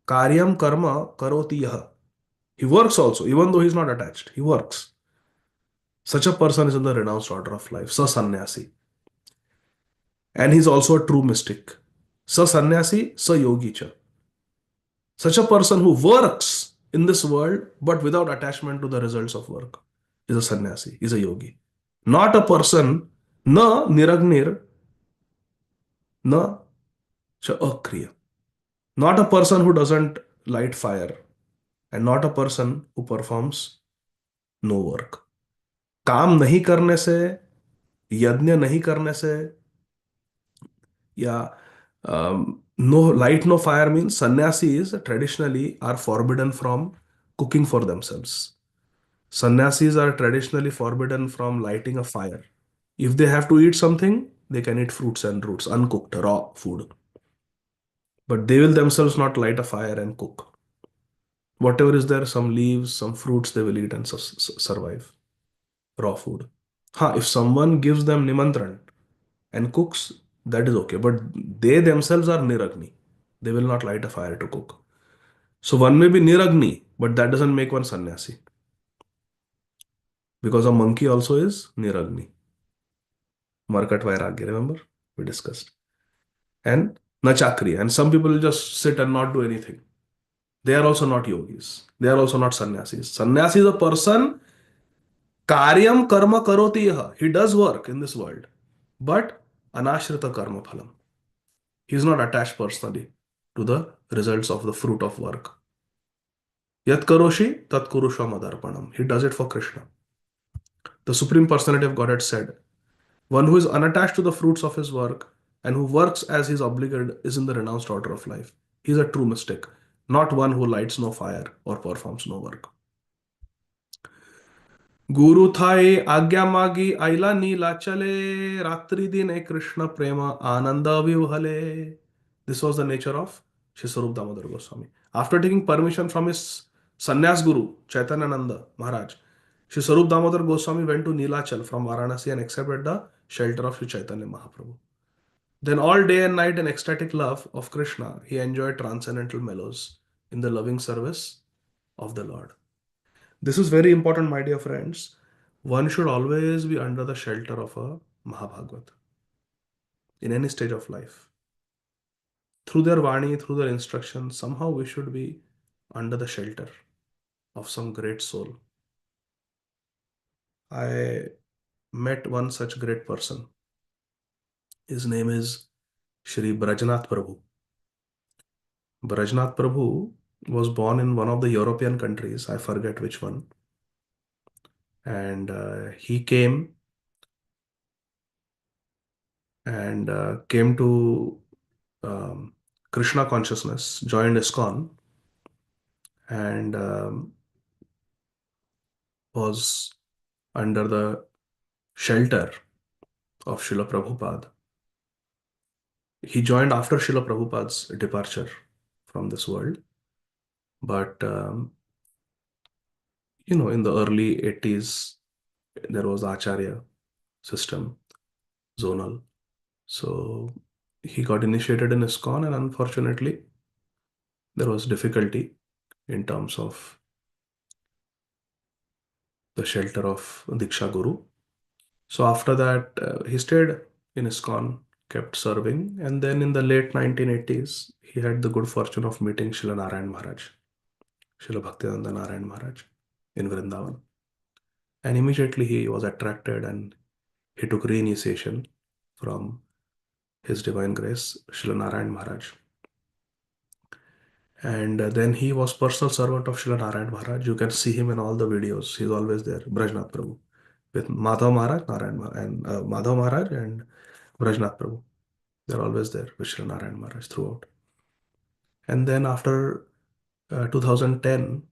Karyam karma karoti yaha. He works also, even though he is not attached. He works. Such a person is in the renounced order of life, sa sannyasi. And he is also a true mystic. Sa sannyasi, sa yogi cha. Such a person who works in this world but without attachment to the results of work is a sannyasi, is a yogi. Not a person, na niragnir, na cha akriya. Not a person who doesn't light fire and not a person who performs no work. काम नहीं करने से, यज्ञ नहीं करने से, या no light, no fire means sannyasis traditionally are forbidden from cooking for themselves. Sannyasis are traditionally forbidden from lighting a fire. If they have to eat something, they can eat fruits and roots, uncooked, raw food. But they will themselves not light a fire and cook. Whatever is there, some leaves, some fruits, they will eat and survive. Raw food. If someone gives them nimantran and cooks, that is okay. But they themselves are niragni. They will not light a fire to cook. So one may be Niragni, but that doesn't make one sannyasi. Because a monkey also is Niragni. Markat Vairagya, remember? We discussed. And Nachakri. And some people will just sit and not do anything. They are also not yogis. They are also not sannyasis. Sannyasi is a person, karyam karma karoti yaha. He does work in this world. But anashrita karma phalam. He is not attached personally to the results of the fruit of work. Yat karoshi tat kurusha madarpanam. He does it for Krishna. The Supreme Personality of Godhead said, one who is unattached to the fruits of his work and who works as he is obligated is in the renounced order of life. He is a true mystic, not one who lights no fire or performs no work. गुरु थाए आज्ञा मागी आईला नीला चले रात्रि दिन ए कृष्ण प्रेम आनंद विवहले. This was the nature of Shri Swarup Damodar Goswami. After taking permission from his sannyas guru Chaitanyananda Maharaj, Shri Swarup Damodar Goswami went to Nilachal from Varanasi and accepted the shelter of Shri Chaitanya Mahaprabhu. Then all day and night in ecstatic love of Krishna, he enjoyed transcendental mellows in the loving service of the Lord. This is very important, my dear friends. One should always be under the shelter of a Mahabhagavat in any stage of life. Through their Vani, through their instructions, somehow we should be under the shelter of some great soul. I met one such great person. His name is Shri Brajnath Prabhu. Brajnath Prabhu was born in one of the European countries, I forget which one. And he came to Krishna consciousness, joined ISKCON, and was under the shelter of Srila Prabhupada. He joined after Srila Prabhupada's departure from this world. But, in the early 80s, there was Acharya system, zonal. So he got initiated in ISKCON, and unfortunately, there was difficulty in terms of the shelter of Diksha Guru. So after that, he stayed in ISKCON, kept serving, and then in the late 1980s, he had the good fortune of meeting Srila Narayan Maharaj, Srila Bhaktivedanta Narayan Maharaj in Vrindavan. And immediately he was attracted and he took reinitiation from His Divine Grace, Srila Narayan Maharaj. And then he was personal servant of Srila Narayan Maharaj. You can see him in all the videos. He's always there, Brajnath Prabhu, with Madhav Maharaj, Narayan Maharaj, and Madhav Maharaj and Brajnath Prabhu. They're always there with Srila Narayan Maharaj throughout. And then after 2010,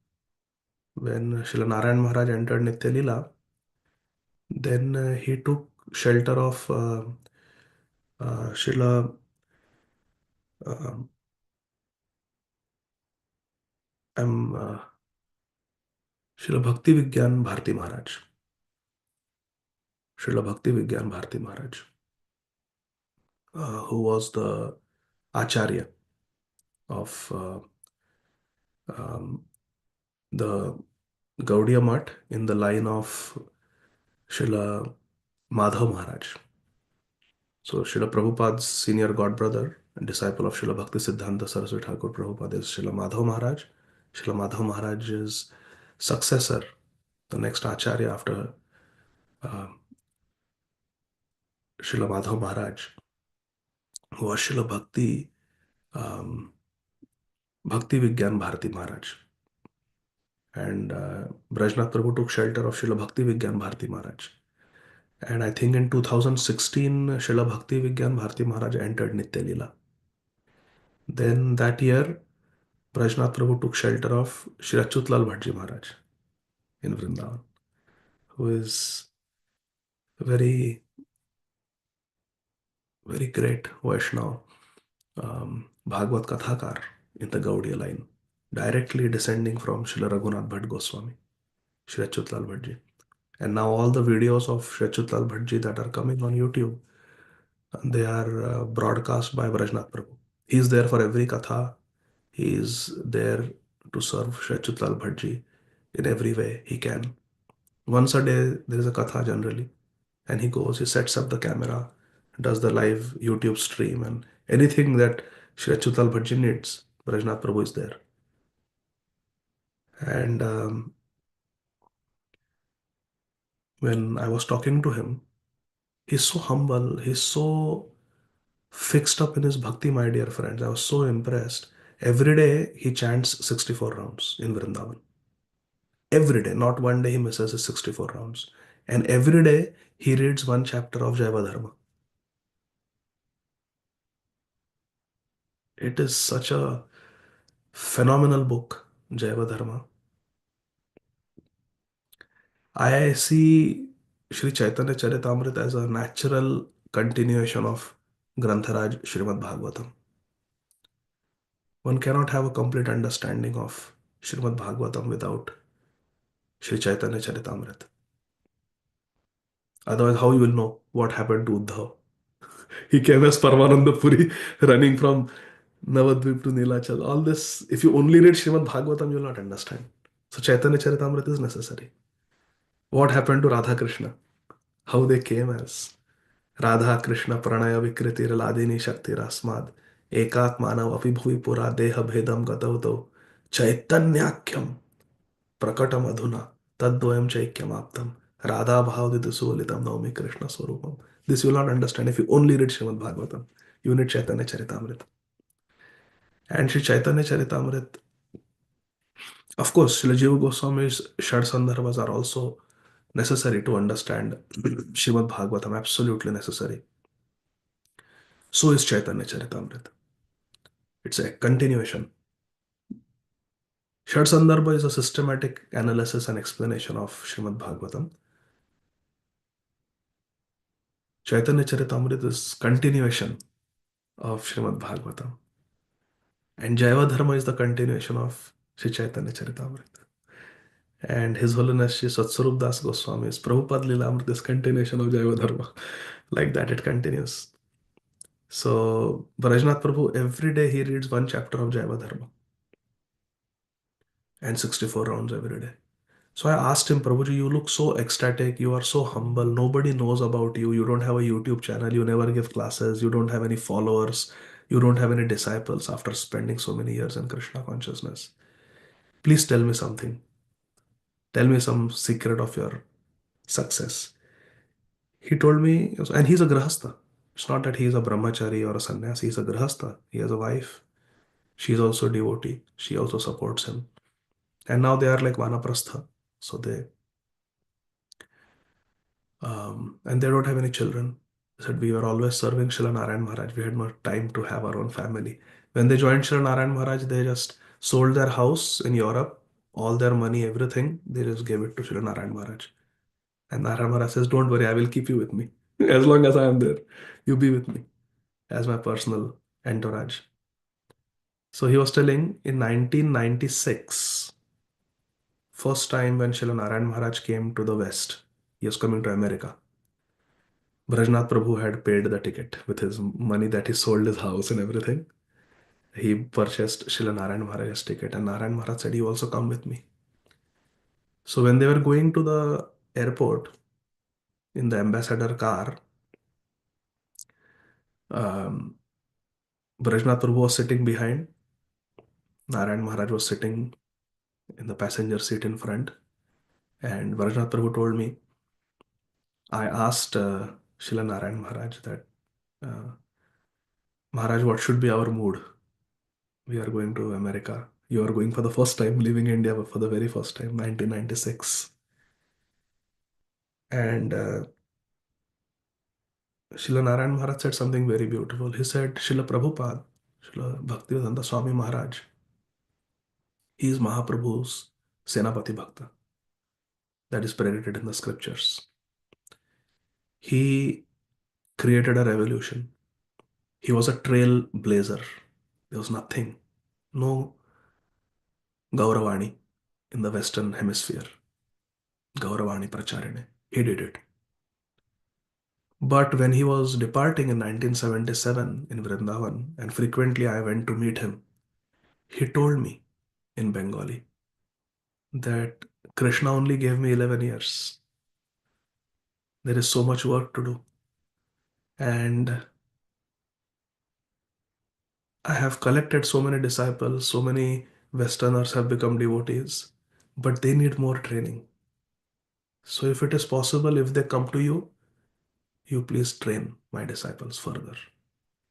when Srila Narayan Maharaj entered Nitya Lila, then he took shelter of Srila um, Srila Bhakti Vigyan Bharti Maharaj. Srila Bhakti Vigyan Bharti Maharaj, who was the Acharya of the Gaudiya Math in the line of Srila Madhav Maharaj. So Srila Prabhupada's senior godbrother and disciple of Srila Bhakti Siddhanta Saraswati Thakur Prabhupada is Srila Madhav Maharaj. Srila Madhav Maharaj's successor, the next Acharya after uh, Srila Madhav Maharaj, who was Srila Bhakti Vigyan Bharati Maharaj. And Brajnath Prabhu took shelter of Srila Bhakti Vigyan Bharati Maharaj. And I think in 2016, Srila Bhakti Vigyan Bharati Maharaj entered Nitya Lila. Then that year, Brajnath Prabhu took shelter of Shri Achyutlal Bhattji Maharaj in Vrindavan, who is a very, very great Vaishnava, Bhagavad Kathakar in the Gaudiya line, directly descending from Srila Raghunath Bhatt Goswami, Shri Achyutlal Bhattji. And now all the videos of Shri Achyutlal Bhattji that are coming on YouTube, they are broadcast by Brajnath Prabhu. He is there for every katha. He is there to serve Shri Achyutal Bhattji in every way he can. Once a day, there is a katha generally, and he goes, he sets up the camera, does the live YouTube stream, and anything that Shri Achyutal Bhattji needs, Brajnath Prabhu is there. And when I was talking to him, he's so humble, he's so fixed up in his bhakti, my dear friends. I was so impressed. Every day he chants 64 rounds in Vrindavan. Every day, not one day he misses his 64 rounds. And every day he reads one chapter of Jaiva Dharma. It is such a phenomenal book, Jaiva Dharma. I see Sri Chaitanya Charitamrita as a natural continuation of Grantharaj Srimad Bhagavatam. One cannot have a complete understanding of Srimad Bhagavatam without Sri Chaitanya Charitamrita. Otherwise, how you will know what happened to Uddhav? He came as Paramananda Puri running from Navadvip to Nilachal. All this, if you only read Srimad Bhagavatam, you will not understand. So Chaitanya Charitamrita is necessary. What happened to Radha Krishna? How they came as Radha Krishna Pranaya Vikritir Ladini Shakti Rasmad Ekak Manav Api Bhuvi Pura Deha Bhedam Gatauto Chaitanyakyam Prakatam Adhuna Tadvayam Chaikyam Aptam Radha Bhavdidusulitam Naumi Krishna Swarupam. This you will not understand if you only read Srimad Bhagavatam. You need Chaitanya Charitamrita. And Sri Chaitanya Charitamrita, of course, Srila Jiva Goswami's Shad Sandarbhas are also necessary to understand Srimad Bhagavatam, absolutely necessary. So is Chaitanya Charitamrita. It's a continuation. Shad Sandarbha is a systematic analysis and explanation of Srimad Bhagavatam. Chaitanya Charitamrita is continuation of Srimad Bhagavatam. And Jaiva Dharma is the continuation of Sri Chaitanya Charitamrita. And His Holiness Sri Satswarup Das Goswami's Prabhupada Lilamrita is continuation of Jaiva Dharma. Like that it continues. So Brajnath Prabhu, every day he reads one chapter of Jaiva Dharma and 64 rounds every day. So I asked him, Prabhuji, you look so ecstatic, you are so humble, nobody knows about you, you don't have a YouTube channel, you never give classes, you don't have any followers, you don't have any disciples after spending so many years in Krishna consciousness. Please tell me something. Tell me some secret of your success. He told me, and he's a grahastha. It's not that he is a brahmachari or a sannyasi, he's a grahastha. He has a wife. She's also a devotee. She also supports him. And now they are like vanaprastha. So and they don't have any children. They said we were always serving Srila Narayan Maharaj. We had no time to have our own family. When they joined Srila Narayan Maharaj, they just sold their house in Europe, all their money, everything. They just gave it to Srila Narayan Maharaj. And Narayan Maharaj says, don't worry, I will keep you with me. As long as I am there, you be with me as my personal entourage. So he was telling in 1996, first time when Srila Narayan Maharaj came to the West, he was coming to America. Brajnath Prabhu had paid the ticket with his money that he sold his house and everything. He purchased Srila Narayan Maharaj's ticket, and Narayan Maharaj said, you also come with me. So when they were going to the airport in the ambassador car, um, Brajnath Prabhu was sitting behind. Narayan Maharaj was sitting in the passenger seat in front. And Brajnath Prabhu told me, I asked Srila Narayan Maharaj that, uh, Maharaj, what should be our mood? We are going to America. You are going for the first time, leaving India for the very first time, 1996. And Srila Narayan Maharaj said something very beautiful. He said, Srila Prabhupada, Srila Bhaktivedanta Swami Maharaj, he is Mahaprabhu's Senapati Bhakta. That is predicted in the scriptures. He created a revolution. He was a trailblazer. There was nothing, no Gauravani in the Western Hemisphere. Gauravani Pracharine. He did it. But when he was departing in 1977 in Vrindavan, and frequently I went to meet him, he told me in Bengali that Krishna only gave me 11 years. There is so much work to do. And I have collected so many disciples, so many Westerners have become devotees, but they need more training. So if it is possible, if they come to you, you please train my disciples further.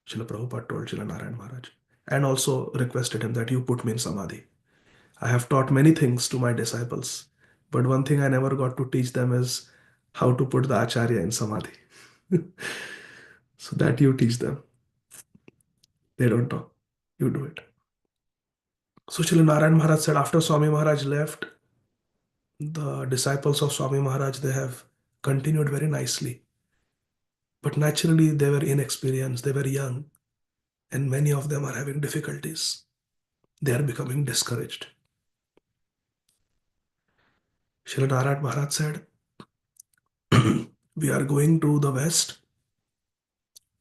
Srila Prabhupada told Srila Narayan Maharaj, and also requested him that you put me in Samadhi. I have taught many things to my disciples, but one thing I never got to teach them is how to put the Acharya in Samadhi. So that you teach them. They don't know. You do it. So Srila Narayan Maharaj said after Swami Maharaj left, the disciples of Swami Maharaj, they have continued very nicely. But naturally, they were inexperienced, they were young, and many of them are having difficulties. They are becoming discouraged. Srila Narayan Maharaj said, we are going to the West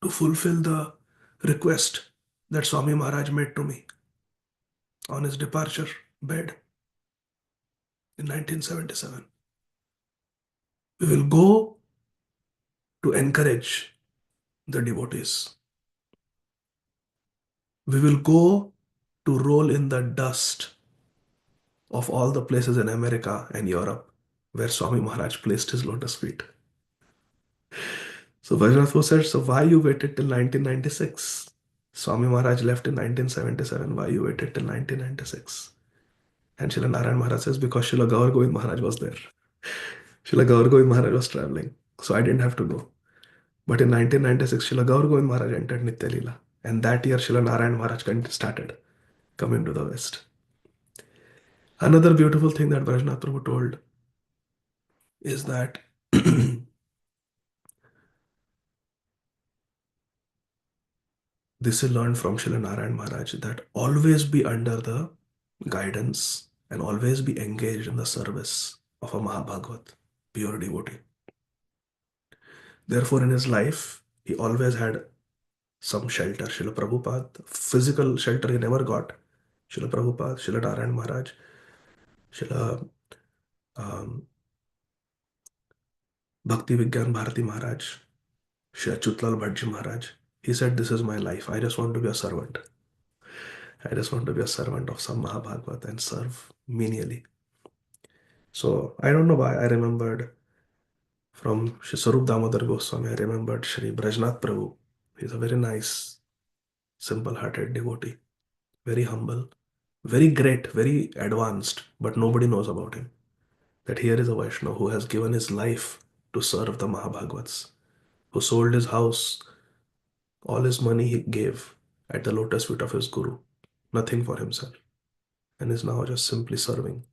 to fulfill the request that Swami Maharaj made to me on his departure bed in 1977. We will go to encourage the devotees. We will go to roll in the dust of all the places in America and Europe where Swami Maharaj placed his lotus feet. So Vajranath said, so why you waited till 1996? Swami Maharaj left in 1977. Why you waited till 1996? And Srila Narayan Maharaj says, because Srila Gaur Govind Maharaj was there. Srila Gaur Govind Maharaj was traveling. So I didn't have to go. But in 1996, Srila Gaur Govind Maharaj entered Nitya Leela. And that year, Srila Narayan Maharaj started coming to the West. Another beautiful thing that Brajnath Prabhu told is that this is learned from Srila Narayan Maharaj that always be under the guidance and always be engaged in the service of a Mahabhagavat, pure devotee. Therefore, in his life, he always had some shelter. Srila Prabhupada, physical shelter he never got. Srila Prabhupada, Srila Narayan Maharaj, Srila um, Bhakti Vigyan Bharati Maharaj, Srila Chutlal Bhatji Maharaj. He said, this is my life. I just want to be a servant. I just want to be a servant of some Mahabhagavat and serve menially. So I don't know why I remembered from Shri Sarup Damodar Goswami, I remembered Shri Brajnath Prabhu. He's a very nice, simple-hearted devotee, very humble, very great, very advanced, but nobody knows about him. That here is a Vaishnava who has given his life to serve the Mahabhagavats, who sold his house, all his money he gave at the lotus feet of his Guru, nothing for himself, and is now just simply serving.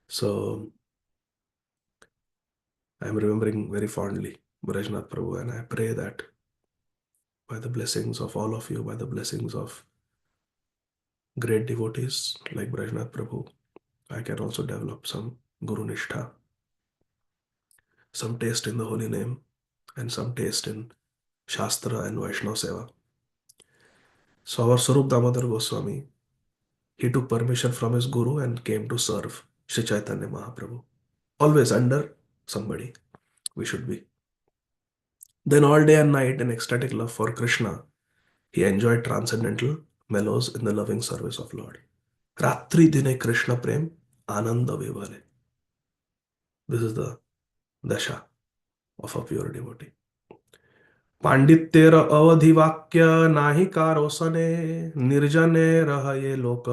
So I'm remembering very fondly Brajnath Prabhu, and I pray that by the blessings of all of you, by the blessings of great devotees like Brajnath Prabhu, I can also develop some Guru Nishtha, some taste in the holy name, and some taste in Shastra and Vaishnava Seva. So our Sarup Damodar Goswami, he took permission from his Guru and came to serve Sri Chaitanya Mahaprabhu. Always under somebody we should be. Then all day and night in ecstatic love for Krishna, he enjoyed transcendental mellows in the loving service of Lord. Ratri dine Krishna prem ananda vivale. This is the dasha of a pure devotee. पांडित्येर अवधि वाक्य नाही कारोसने निर्जने रह ये लोक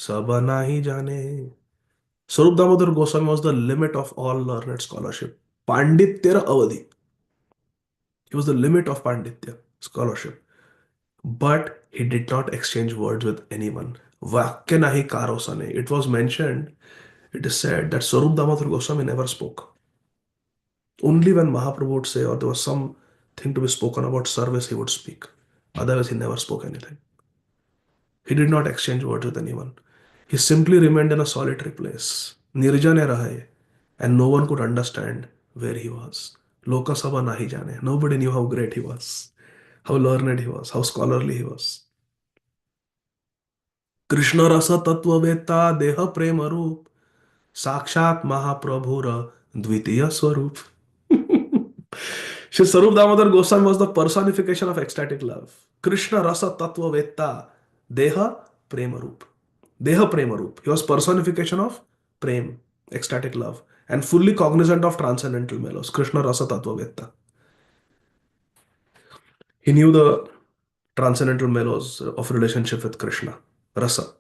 सब नाही जाने. Sarup Damodar Goswami was the limit of all learned scholarship. Panditya Avadhi. He was the limit of Panditya scholarship. But he did not exchange words with anyone. Vakya nahi karosane. It was mentioned, it is said that Sarup Damodar Goswami never spoke. Only when Mahaprabhu would say, or there was something to be spoken about service, he would speak. Otherwise, he never spoke anything. He did not exchange words with anyone. He simply remained in a solitary place. Nirjane rahaye. And no one could understand where he was. Lokasabha nahi jane. Nobody knew how great he was, how learned he was, how scholarly he was. Krishna रस तत्ववेत्ता देह प्रेम रूप साक्षात महाप्रभुर द्वितीय स्वरूप. Sri Sarup Damodar Goswami was the personification of ecstatic love. Krishna Rasa Tattva Vetta Deha Prema Roop. Deha Prema Roop. He was personification of Prem, ecstatic love, and fully cognizant of transcendental mellows. Krishna Rasa Tattva Vetta. He knew the transcendental mellows of relationship with Krishna. Rasa.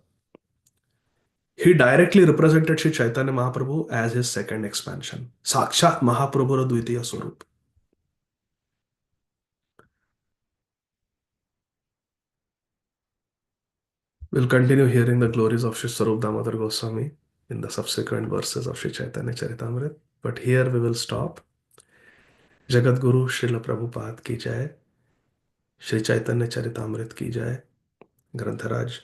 He directly represented Sri Chaitanya Mahaprabhu as his second expansion. Sakshat Mahaprabhu Dvitiya Swarup. We'll continue hearing the glories of Sri Sarup Damodar Goswami in the subsequent verses of Sri Chaitanya Charitamrita. But here we will stop. Jagat Guru Srila Prabhupada ki jai. Sri Chaitanya Charitamrita ki jai. Grantaraj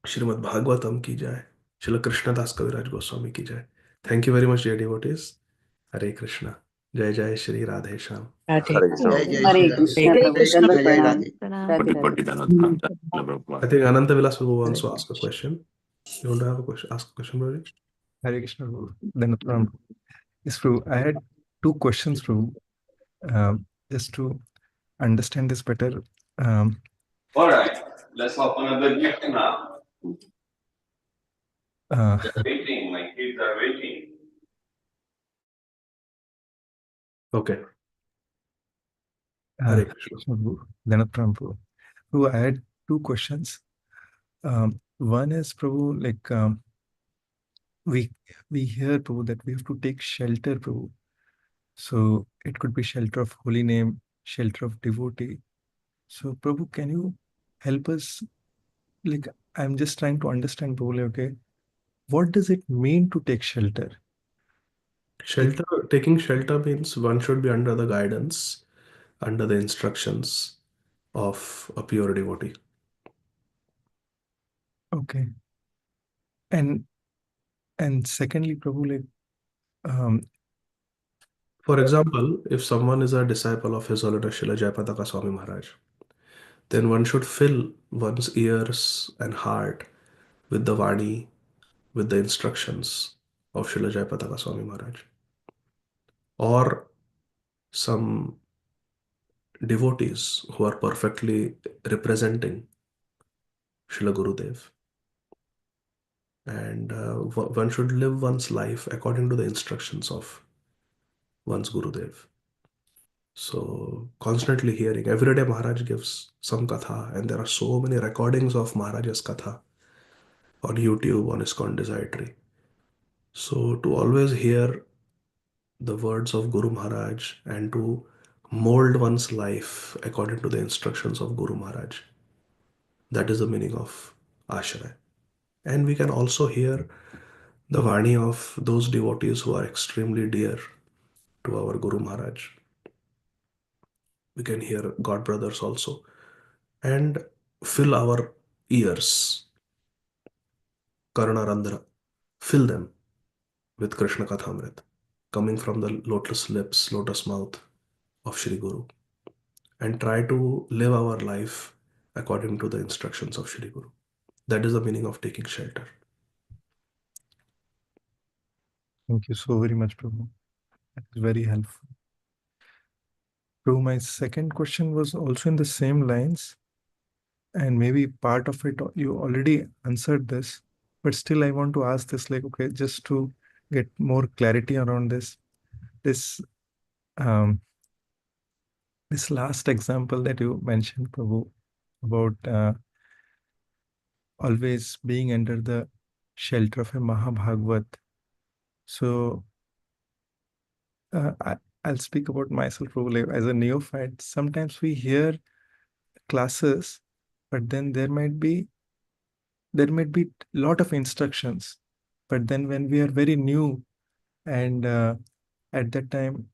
Srimad Bhagavatam ki jai. Srila Krishnadas Kaviraj Goswami ki jai. Thank you very much, dear devotees. Hare Krishna. Jai Jai Shri Radhe Shyam. Hare Krishna. जय जय हरे श्री कृष्ण राधे प्रभु कृष्ण दंडवत जय प्रणाम Radhe Radhe Koti Radhe Koti Dhanat. I think Ananta Vilas wants to ask a question. You want to have a question? Ask a question, Ravi? Hare Krishna, Prabhu. Then, yes, Prabhu, I had two questions, Prabhu, just to understand this better. All right, let's open up the gift now. Waiting, my kids are waiting. Okay. Hare Krishna. Then, Prabhu, I had two questions. One is, Prabhu, like we hear, Prabhu, that we have to take shelter, Prabhu. So it could be shelter of holy name, shelter of devotee. So, Prabhu, can you help us? Like, I'm just trying to understand, Prabhu, okay, what does it mean to take shelter? Shelter, taking shelter means one should be under the guidance, under the instructions of a pure devotee. Okay. And secondly, Prabhu, like, For example, if someone is a disciple of His Holiness Srila Jayapataka Swami Maharaj, then one should fill one's ears and heart with the Vani, with the instructions of Srila Jayapataka Swami Maharaj. Or some devotees who are perfectly representing Srila Gurudev. And one should live one's life according to the instructions of one's Gurudev. So constantly hearing, every day Maharaj gives some katha, and there are so many recordings of Maharaj's katha on YouTube, on ISKCON Desire Tree. So to always hear the words of Guru Maharaj and to mold one's life according to the instructions of Guru Maharaj, that is the meaning of Ashray. And we can also hear the Vani of those devotees who are extremely dear to our Guru Maharaj. We can hear God brothers also and fill our ears, Karnarandhara, fill them with Krishna Kathamrit coming from the lotus lips, lotus mouth of Shri Guru, and try to live our life according to the instructions of Shri Guru. That is the meaning of taking shelter. thank you so very much, Prabhu. That is very helpful. Prabhu, my second question was also in the same lines, and maybe part of it you already answered this, but still I want to ask this, like, okay, just to get more clarity around this. This last example that you mentioned, Prabhu, about always being under the shelter of a Mahabhagavat. So I'll speak about myself, Prabhu, like, as a neophyte. Sometimes we hear classes, but then there might be lot of instructions. But then when we are very new, and at that time,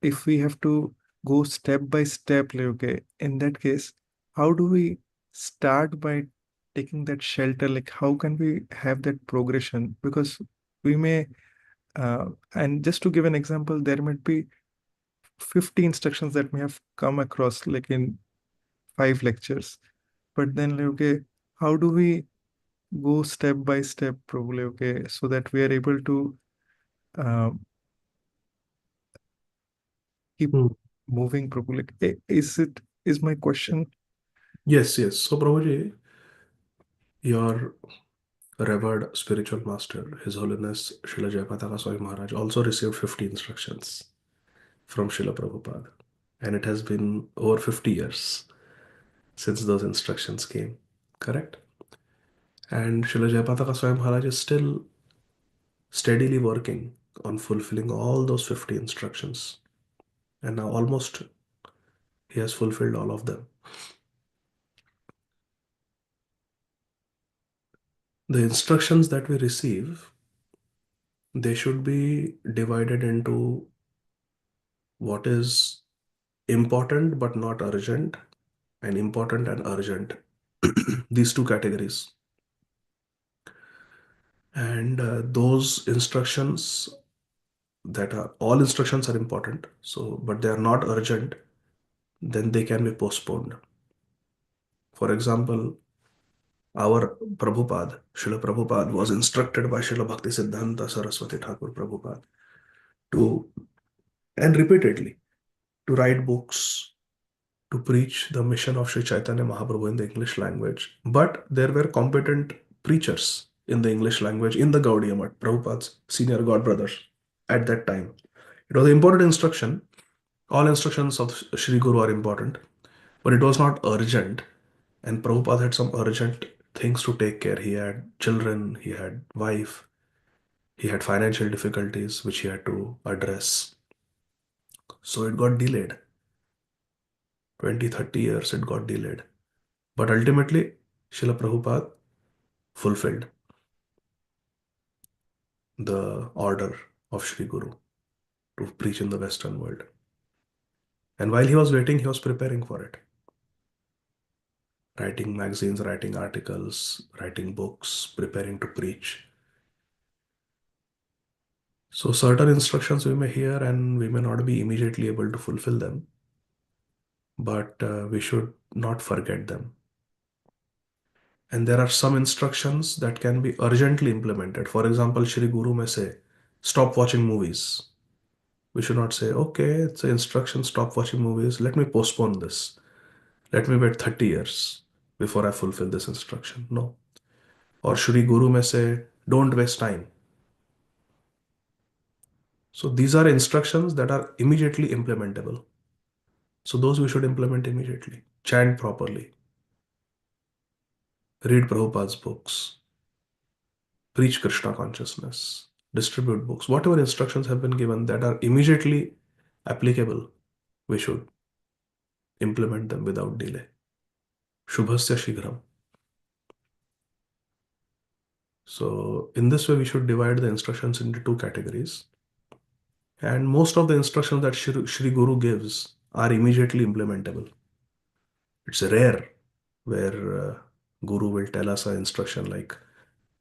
if we have to go step by step, like, okay, in that case, how do we start by taking that shelter? Like, how can we have that progression? Because we may, and just to give an example, there might be 50 instructions that may have come across, like in 5 lectures. But then, like, okay, how do we go step by step, Prabhu, okay, so that we are able to uh, keep Hmm. moving, Prabhu? Like, is my question? Yes, yes. So, Prabhuji, your revered spiritual master, His Holiness Srila Jayapataka Swami Maharaj, also received 50 instructions from Srila Prabhupada. And it has been over 50 years since those instructions came. Correct? And Srila Jayapataka Swami Maharaj is still steadily working on fulfilling all those 50 instructions. And now almost he has fulfilled all of them. The instructions that we receive, they should be divided into what is important but not urgent, and important and urgent. These two categories. And those instructions that are all instructions are important, so but they are not urgent, then they can be postponed. For example, our Prabhupada, Srila Prabhupada, was instructed by Srila Bhakti Siddhanta Saraswati Thakur Prabhupada to, and repeatedly, to write books, to preach the mission of Sri Chaitanya Mahaprabhu in the English language. But there were competent preachers in the English language in the Gaudiya Math, Prabhupada's senior god brothers at that time. It was an important instruction. All instructions of Sri Guru are important, but it was not urgent. And Prabhupada had some urgent things to take care. He had children, he had wife, he had financial difficulties which he had to address. So it got delayed. 20, 30 years it got delayed. But ultimately, Srila Prabhupada fulfilled the order of Sri Guru to preach in the Western world. And while he was waiting, he was preparing for it. Writing magazines, writing articles, writing books, preparing to preach. So certain instructions we may hear and we may not be immediately able to fulfill them, but we should not forget them. And there are some instructions that can be urgently implemented. For example, Shri Guru may say, stop watching movies. We should not say, okay, it's an instruction, stop watching movies. Let me postpone this. Let me wait 30 years before I fulfill this instruction. No. Or Shri Guru may say, don't waste time. So these are instructions that are immediately implementable. So those we should implement immediately. Chant properly. Read Prabhupada's books. Preach Krishna consciousness. Distribute books. Whatever instructions have been given that are immediately applicable, we should implement them without delay. Shubhasya Shighram. So in this way, we should divide the instructions into two categories. And most of the instructions that Shri Guru gives are immediately implementable. It's rare where Guru will tell us an instruction like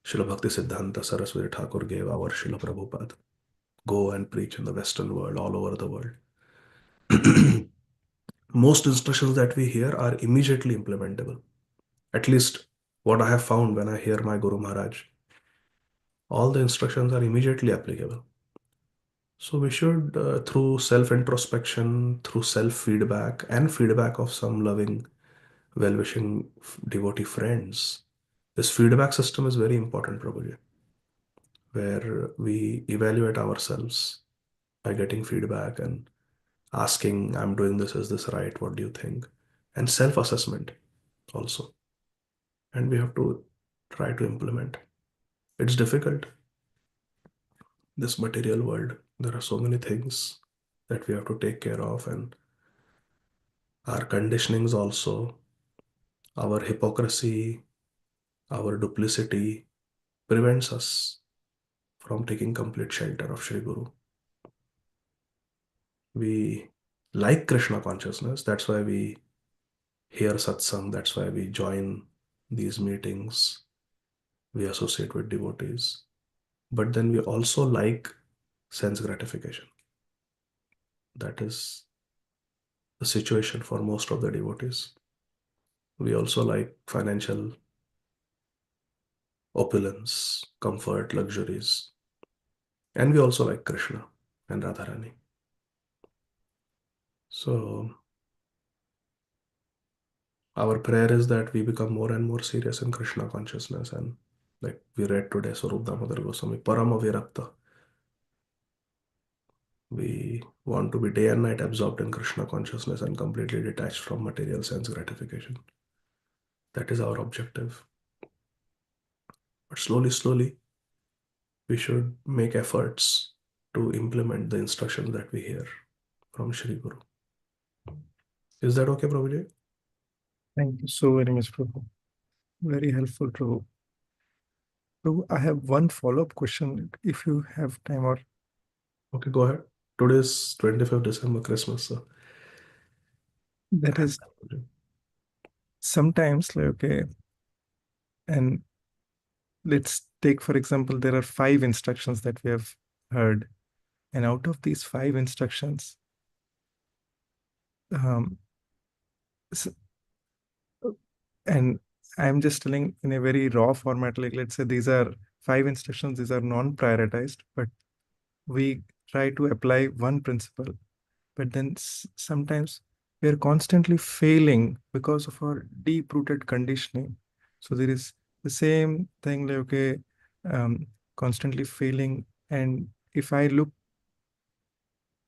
Srila Bhakti Siddhanta Saraswati Thakur gave our Srila Prabhupada. Go and preach in the Western world, all over the world. Most instructions that we hear are immediately implementable. At least what I have found when I hear my Guru Maharaj. All the instructions are immediately applicable. So we should, through self-introspection, through self-feedback, and feedback of some loving, well-wishing devotee friends, this feedback system is very important, Prabhuji, where we evaluate ourselves by getting feedback and asking, I'm doing this, is this right? What do you think? And self-assessment also. And we have to try to implement. It's difficult. This material world, there are so many things that we have to take care of, and our conditionings also, our hypocrisy, our duplicity prevents us from taking complete shelter of Sri Guru. We like Krishna consciousness, that's why we hear satsang, that's why we join these meetings, we associate with devotees. But then we also like sense gratification. That is the situation for most of the devotees. We also like financial opulence, comfort, luxuries. And we also like Krishna and Radharani. So our prayer is that we become more and more serious in Krishna consciousness. And like we read today, Swarup Damodar Goswami, Parama Virakta. We want to be day and night absorbed in Krishna consciousness and completely detached from material sense gratification. That is our objective. But slowly, we should make efforts to implement the instructions that we hear from Shri Guru. Is that okay, Prabhuji? Thank you so very much, Prabhu. Very helpful, Prabhu. Prabhu, I have one follow-up question if you have time, or Okay, go ahead. Today is 25th December, Christmas. So that is sometimes like, okay, and let's take, for example, there are 5 instructions that we have heard. And out of these 5 instructions, um, s- and I'm just telling in a very raw format, like let's say these are 5 instructions, these are non-prioritized, but we try to apply one principle. But then sometimes we are constantly failing because of our deep-rooted conditioning. So there is the same thing, like, okay, constantly failing. And if I look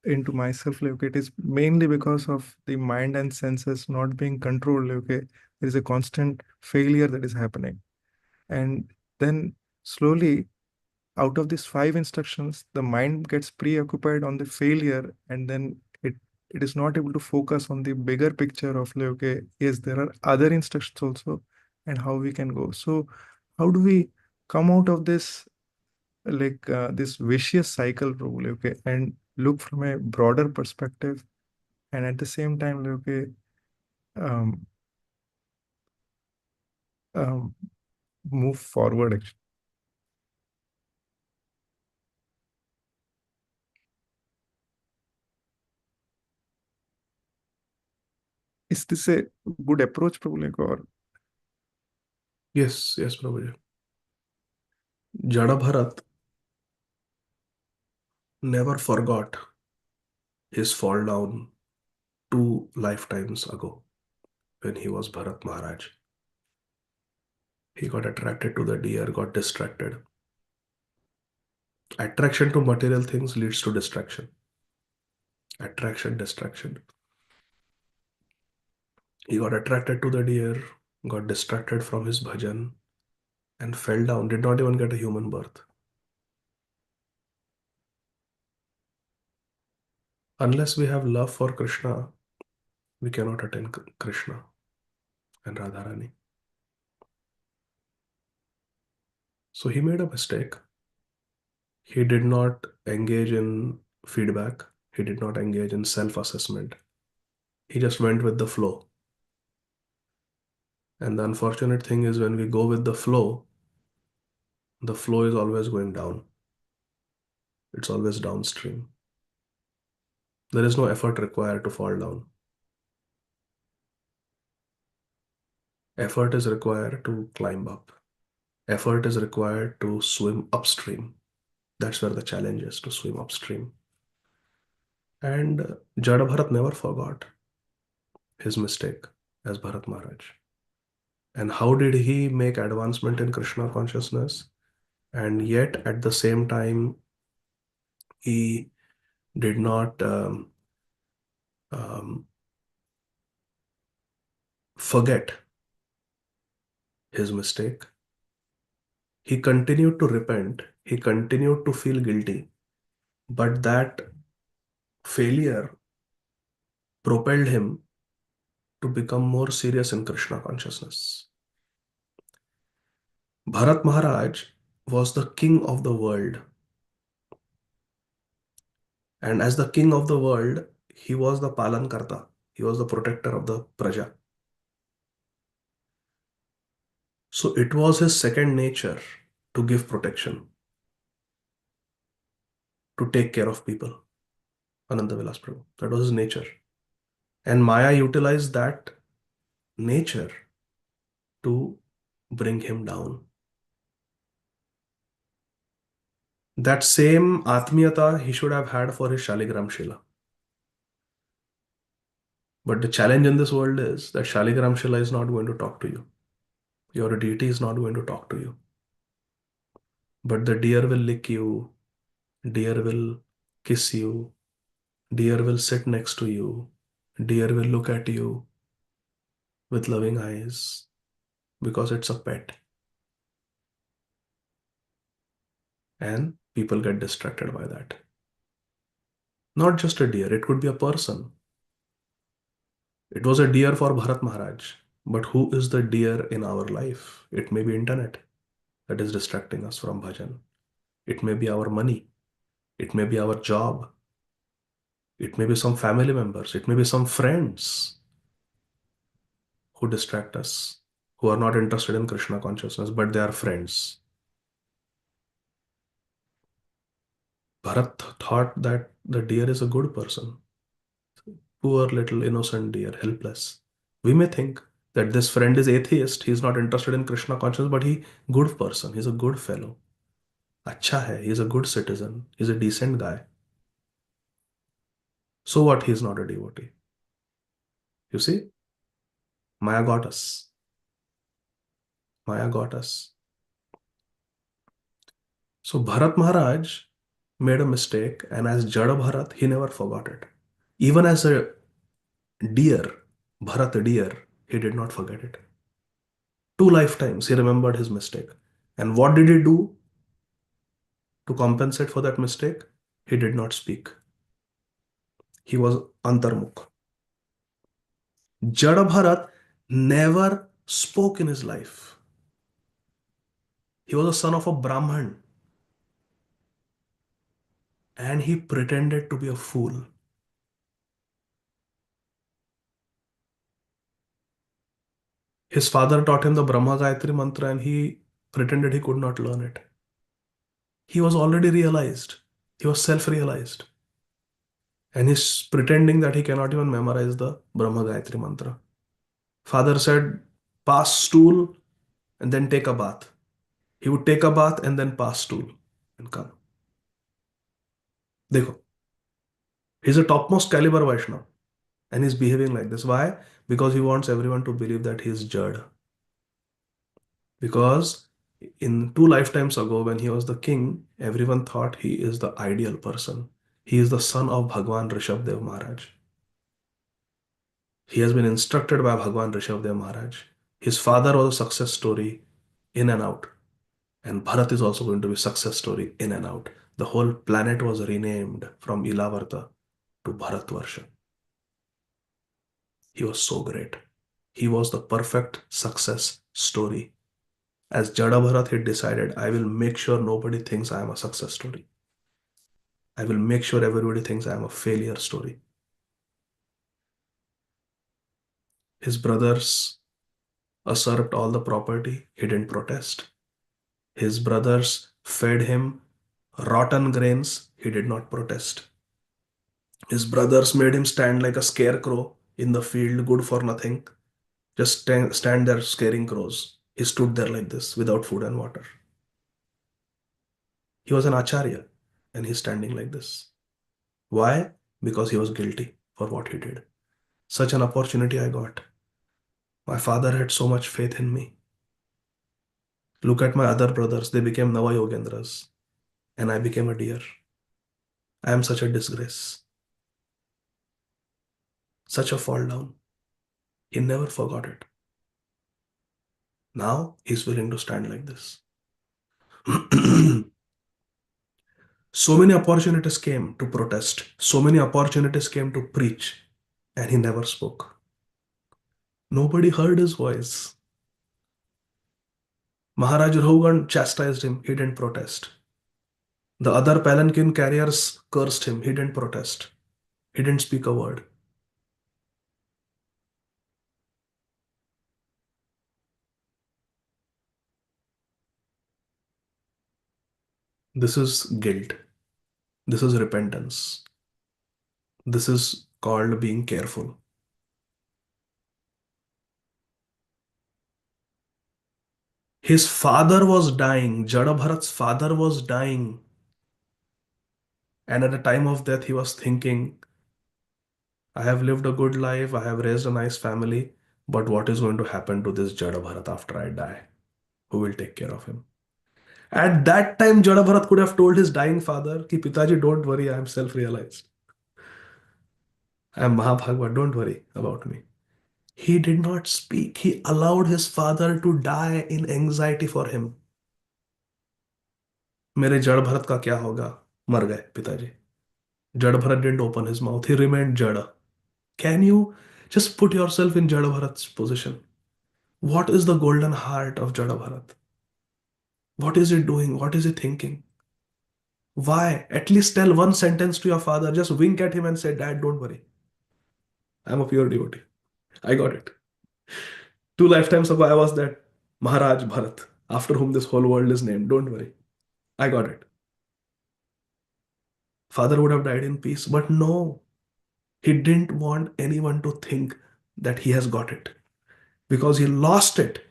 into myself, like, okay, it is mainly because of the mind and senses not being controlled. Like, okay, there is a constant failure that is happening. And then slowly, out of these 5 instructions, the mind gets preoccupied on the failure, and then it is not able to focus on the bigger picture of like, okay, yes, there are other instructions also, and how we can go. So how do we come out of this, like this vicious cycle, probably, okay, and look from a broader perspective, and at the same time, like, okay, um, um, move forward, actually? Is this a good approach, probably, or yes, Prabhuji. Jada Bharat never forgot his fall down 2 lifetimes ago when he was Bharat Maharaj. He got attracted to the deer, got distracted. Attraction to material things leads to distraction. Attraction, distraction. He got attracted to the deer, got distracted from his bhajan, and fell down, did not even get a human birth. Unless we have love for Krishna, we cannot attain Krishna and Radharani. So he made a mistake. He did not engage in feedback. He did not engage in self-assessment. He just went with the flow. And the unfortunate thing is when we go with the flow is always going down. It's always downstream. There is no effort required to fall down. Effort is required to climb up. Effort is required to swim upstream. That's where the challenge is, to swim upstream. And Jada Bharat never forgot his mistake as Bharat Maharaj. And how did he make advancement in Krishna consciousness? And yet, at the same time, he did not um, forget his mistake. He continued to repent. He continued to feel guilty. But that failure propelled him to become more serious in Krishna consciousness. Bharat Maharaj was the king of the world. And as the king of the world, he was the Palankarta. He was the protector of the Praja. So it was his second nature to give protection, to take care of people. Ananda Vilas Prabhu. That was his nature. And Maya utilized that nature to bring him down. That same Atmiyata he should have had for his Shaligram Shila. But the challenge in this world is that Shaligram Shila is not going to talk to you. Your deity is not going to talk to you. But the deer will lick you, deer will kiss you, deer will sit next to you, deer will look at you with loving eyes because it's a pet. And people get distracted by that. Not just a deer, it could be a person. It was a deer for Bharat Maharaj. But who is the deer in our life? It may be internet that is distracting us from bhajan. It may be our money. It may be our job. It may be some family members. It may be some friends who distract us, who are not interested in Krishna consciousness, but they are friends. Bharat thought that the deer is a good person. Poor little innocent deer, helpless. We may think that this friend is atheist, he is not interested in Krishna consciousness, but he good person, he's a good fellow. Acha hai, he's a good citizen, he's a decent guy. So what, he's not a devotee? You see, Maya got us. Maya got us. So Bharat Maharaj made a mistake, and as Jada Bharat, he never forgot it. Even as a deer, Bharat deer, he did not forget it. 2 lifetimes he remembered his mistake. And what did he do to compensate for that mistake? He did not speak. He was antarmukh. Jada Bharat never spoke in his life. He was a son of a Brahman. And he pretended to be a fool. His father taught him the Brahma Gayatri mantra and he pretended he could not learn it. He was already realized. He was self-realized. And he's pretending that he cannot even memorize the Brahma Gayatri mantra. Father said, pass stool and then take a bath. He would take a bath and then pass stool and come. Dekho. He's a topmost caliber Vaishnava and he's behaving like this. Why? Because he wants everyone to believe that he's Jad. Because in 2 lifetimes ago, when he was the king, everyone thought he is the ideal person. He is the son of Bhagwan Rishabdev Maharaj. He has been instructed by Bhagwan Rishabdev Maharaj. His father was a success story in and out. And Bharat is also going to be success story in and out. The whole planet was renamed from Ilavarta to Bharatvarsha. He was so great. He was the perfect success story. As Jada Bharat, he decided, I will make sure nobody thinks I am a success story. I will make sure everybody thinks I am a failure story. His brothers usurped all the property. He didn't protest. His brothers fed him rotten grains. He did not protest. His brothers made him stand like a scarecrow in the field, good for nothing. Just stand there scaring crows. He stood there like this without food and water. He was an acharya and he's standing like this. Why? Because he was guilty for what he did. Such an opportunity I got. My father had so much faith in me. Look at my other brothers. They became Navayogendras and I became a deer. I am such a disgrace. Such a fall down. He never forgot it. Now he's willing to stand like this. So many opportunities came to protest. So many opportunities came to preach. And he never spoke. Nobody heard his voice. Maharaj Raghugan chastised him. He didn't protest. The other palanquin carriers cursed him. He didn't protest. He didn't speak a word. This is guilt. This is repentance. This is called being careful. His father was dying. Jada Bharat's father was dying. And at the time of death, he was thinking, I have lived a good life, I have raised a nice family, but what is going to happen to this Jada Bharat after I die? Who will take care of him? At that time, Jada Bharat could have told his dying father, Ki Pitaji, don't worry, I am self-realized. I am Mahabhagavad, don't worry about me. He did not speak. He allowed his father to die in anxiety for him. मेरे जड़ भरत का क्या होगा? मर गए पिताजी. Jada Bharat didn't open his mouth. He remained Jada. Can you just put yourself in Jada Bharat's position? What is the golden heart of Jada Bharat? What is he doing? What is he thinking? Why? At least tell one sentence to your father. Just wink at him and say, Dad, don't worry. I'm a pure devotee. I got it. 2 lifetimes ago, I was that Maharaj Bharat, after whom this whole world is named. Don't worry. I got it. Father would have died in peace, but no, he didn't want anyone to think that he has got it because he lost it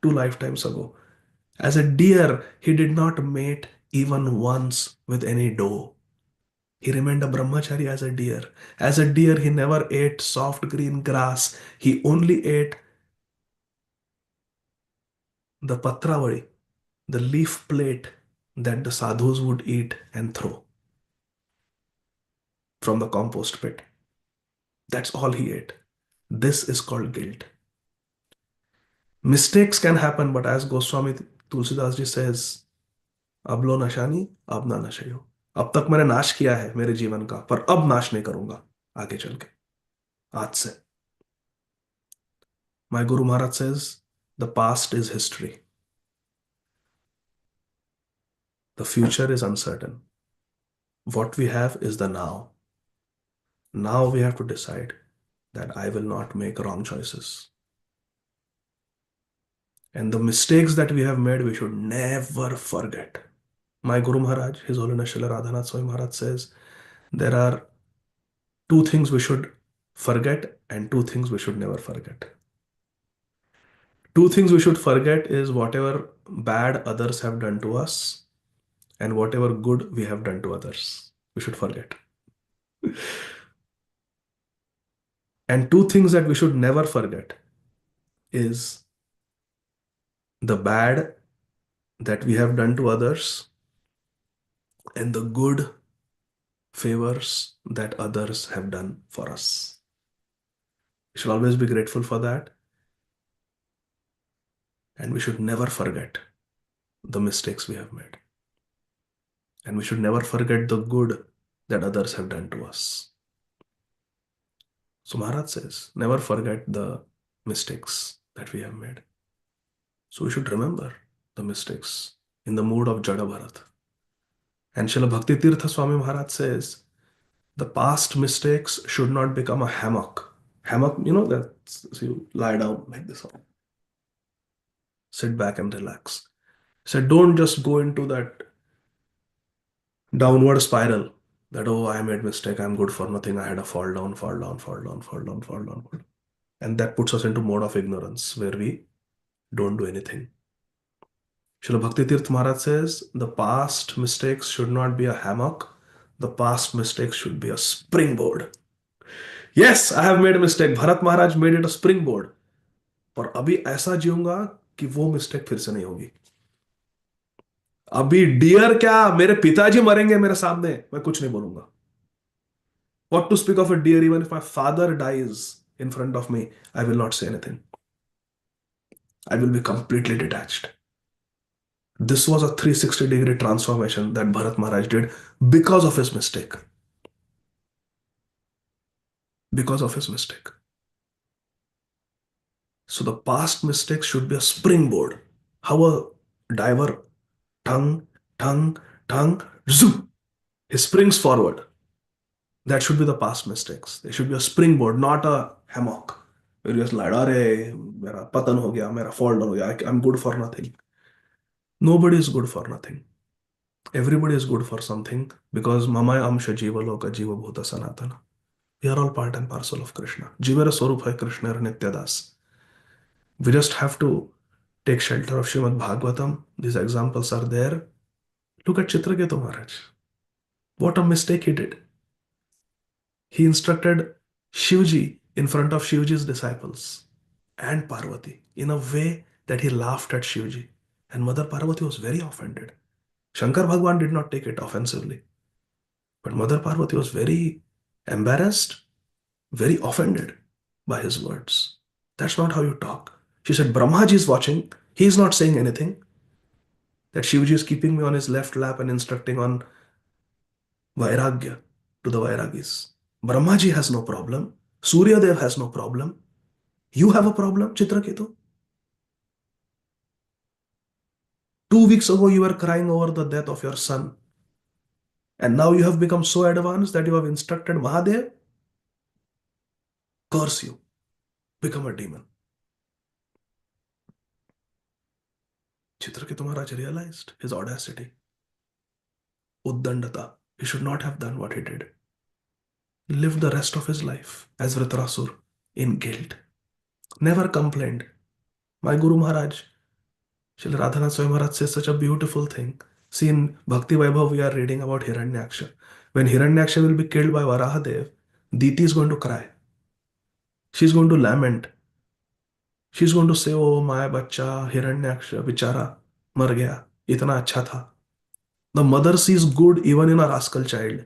2 lifetimes ago. As a deer, he did not mate even once with any doe. He remained a brahmachari as a deer. As a deer, he never ate soft green grass. He only ate the patravadi, the leaf plate that the sadhus would eat and throw from the compost pit. That's all he ate. This is called guilt. Mistakes can happen, but as Goswami Tulsidas ji says, अब लो नशा नहीं, अब ना नशे हो. अब तक मैंने नाश किया है मेरे जीवन का, पर अब नाश नहीं करूंगा आगे चल के, आज से. My Guru Maharaj says, the past is history. The future is uncertain. What we have is the now. Now we have to decide that I will not make wrong choices. And the mistakes that we have made, we should never forget. My Guru Maharaj, His Holiness Srila Radhanath Swami Maharaj says, there are 2 things we should forget and 2 things we should never forget. 2 things we should forget is whatever bad others have done to us and whatever good we have done to others. We should forget. And 2 things that we should never forget is the bad that we have done to others and the good favors that others have done for us. We should always be grateful for that. And we should never forget the mistakes we have made. And we should never forget the good that others have done to us. So Maharaj says, never forget the mistakes that we have made. So we should remember the mistakes in the mood of Jada Bharat. And Srila Bhakti Tirtha Swami Maharaj says, the past mistakes should not become a hammock. Hammock, that so you lie down like this. Sit back and relax. So don't just go into that downward spiral that, oh, I made mistake, I'm good for nothing, I had a fall down. And that puts us into mode of ignorance where we don't do anything. Srila Bhakti Tirth Maharaj says, the past mistakes should not be a hammock. The past mistakes should be a springboard. Yes, I have made a mistake. Bharat Maharaj made it a springboard. पर अभी ऐसा जीऊंगा कि वो mistake फिर से नहीं होगी. अभी डियर क्या, मेरे पिताजी मरेंगे मेरे सामने, मैं कुछ नहीं बोलूंगा. What to speak of a deer, even if my father dies in front of me, I will not say anything. I will be completely detached. This was a 360-degree transformation that Bharat Maharaj did because of his mistake. Because of his mistake. So the past mistakes should be a springboard. How a diver, tongue, zoom, he springs forward. That should be the past mistakes. They should be a springboard, not a hammock. Where you just lie, "Arey, mera patan ho gaya, mera fall down ho gaya, I'm good for nothing." Nobody is good for nothing. Everybody is good for something because mamaya amsha jiva loka jiva bhuta sanatana. We are all part and parcel of Krishna. Jivara Swarup hai Krishna Nityadas. We just have to take shelter of Srimad Bhagavatam. These examples are there. Look at Chitraketu Maharaj. What a mistake he did. He instructed Shivji in front of Shivji's disciples and Parvati in a way that he laughed at Shivji. And Mother Parvati was very offended. Shankar Bhagwan did not take it offensively. But Mother Parvati was very embarrassed, very offended by his words. That's not how you talk. She said, Brahmaji is watching. He is not saying anything. That Shivji is keeping me on his left lap and instructing on Vairagya to the Vairagis. Brahmaji has no problem. Surya Dev has no problem. You have a problem, Chitraketu? 2 weeks ago, you were crying over the death of your son. And now you have become so advanced that you have instructed Mahadev. Curse you. Become a demon. Chitraketu Maharaj realized his audacity. Uddandata. He should not have done what he did. He lived the rest of his life as Vritrasur in guilt. Never complained. My Guru Maharaj, Srila Radhanath Swami Maharaj says such a beautiful thing. See, in Bhakti Vaibhav, we are reading about Hiranyaksha. When Hiranyaksha will be killed by Varahadev, Diti is going to cry. She's going to lament. She's going to say, oh, my bacha, Hiranyaksha, bichara, mar gaya, itna acha tha. The mother sees good even in a rascal child.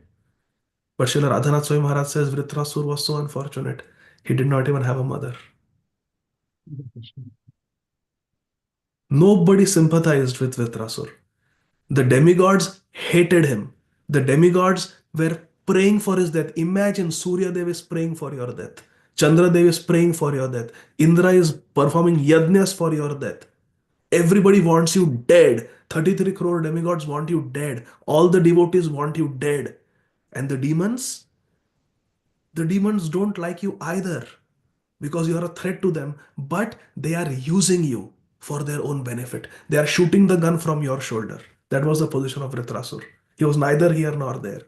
But Srila Radhanath Swami Maharaj says Vritrasur was so unfortunate. He did not even have a mother. Nobody sympathized with Vritrasur. The demigods hated him. The demigods were praying for his death. Imagine Surya Dev is praying for your death. Chandra Dev is praying for your death. Indra is performing yajnas for your death. Everybody wants you dead. 33 crore demigods want you dead. All the devotees want you dead. And the demons don't like you either because you are a threat to them, but they are using you for their own benefit. They are shooting the gun from your shoulder. That was the position of Vritrasur. He was neither here nor there.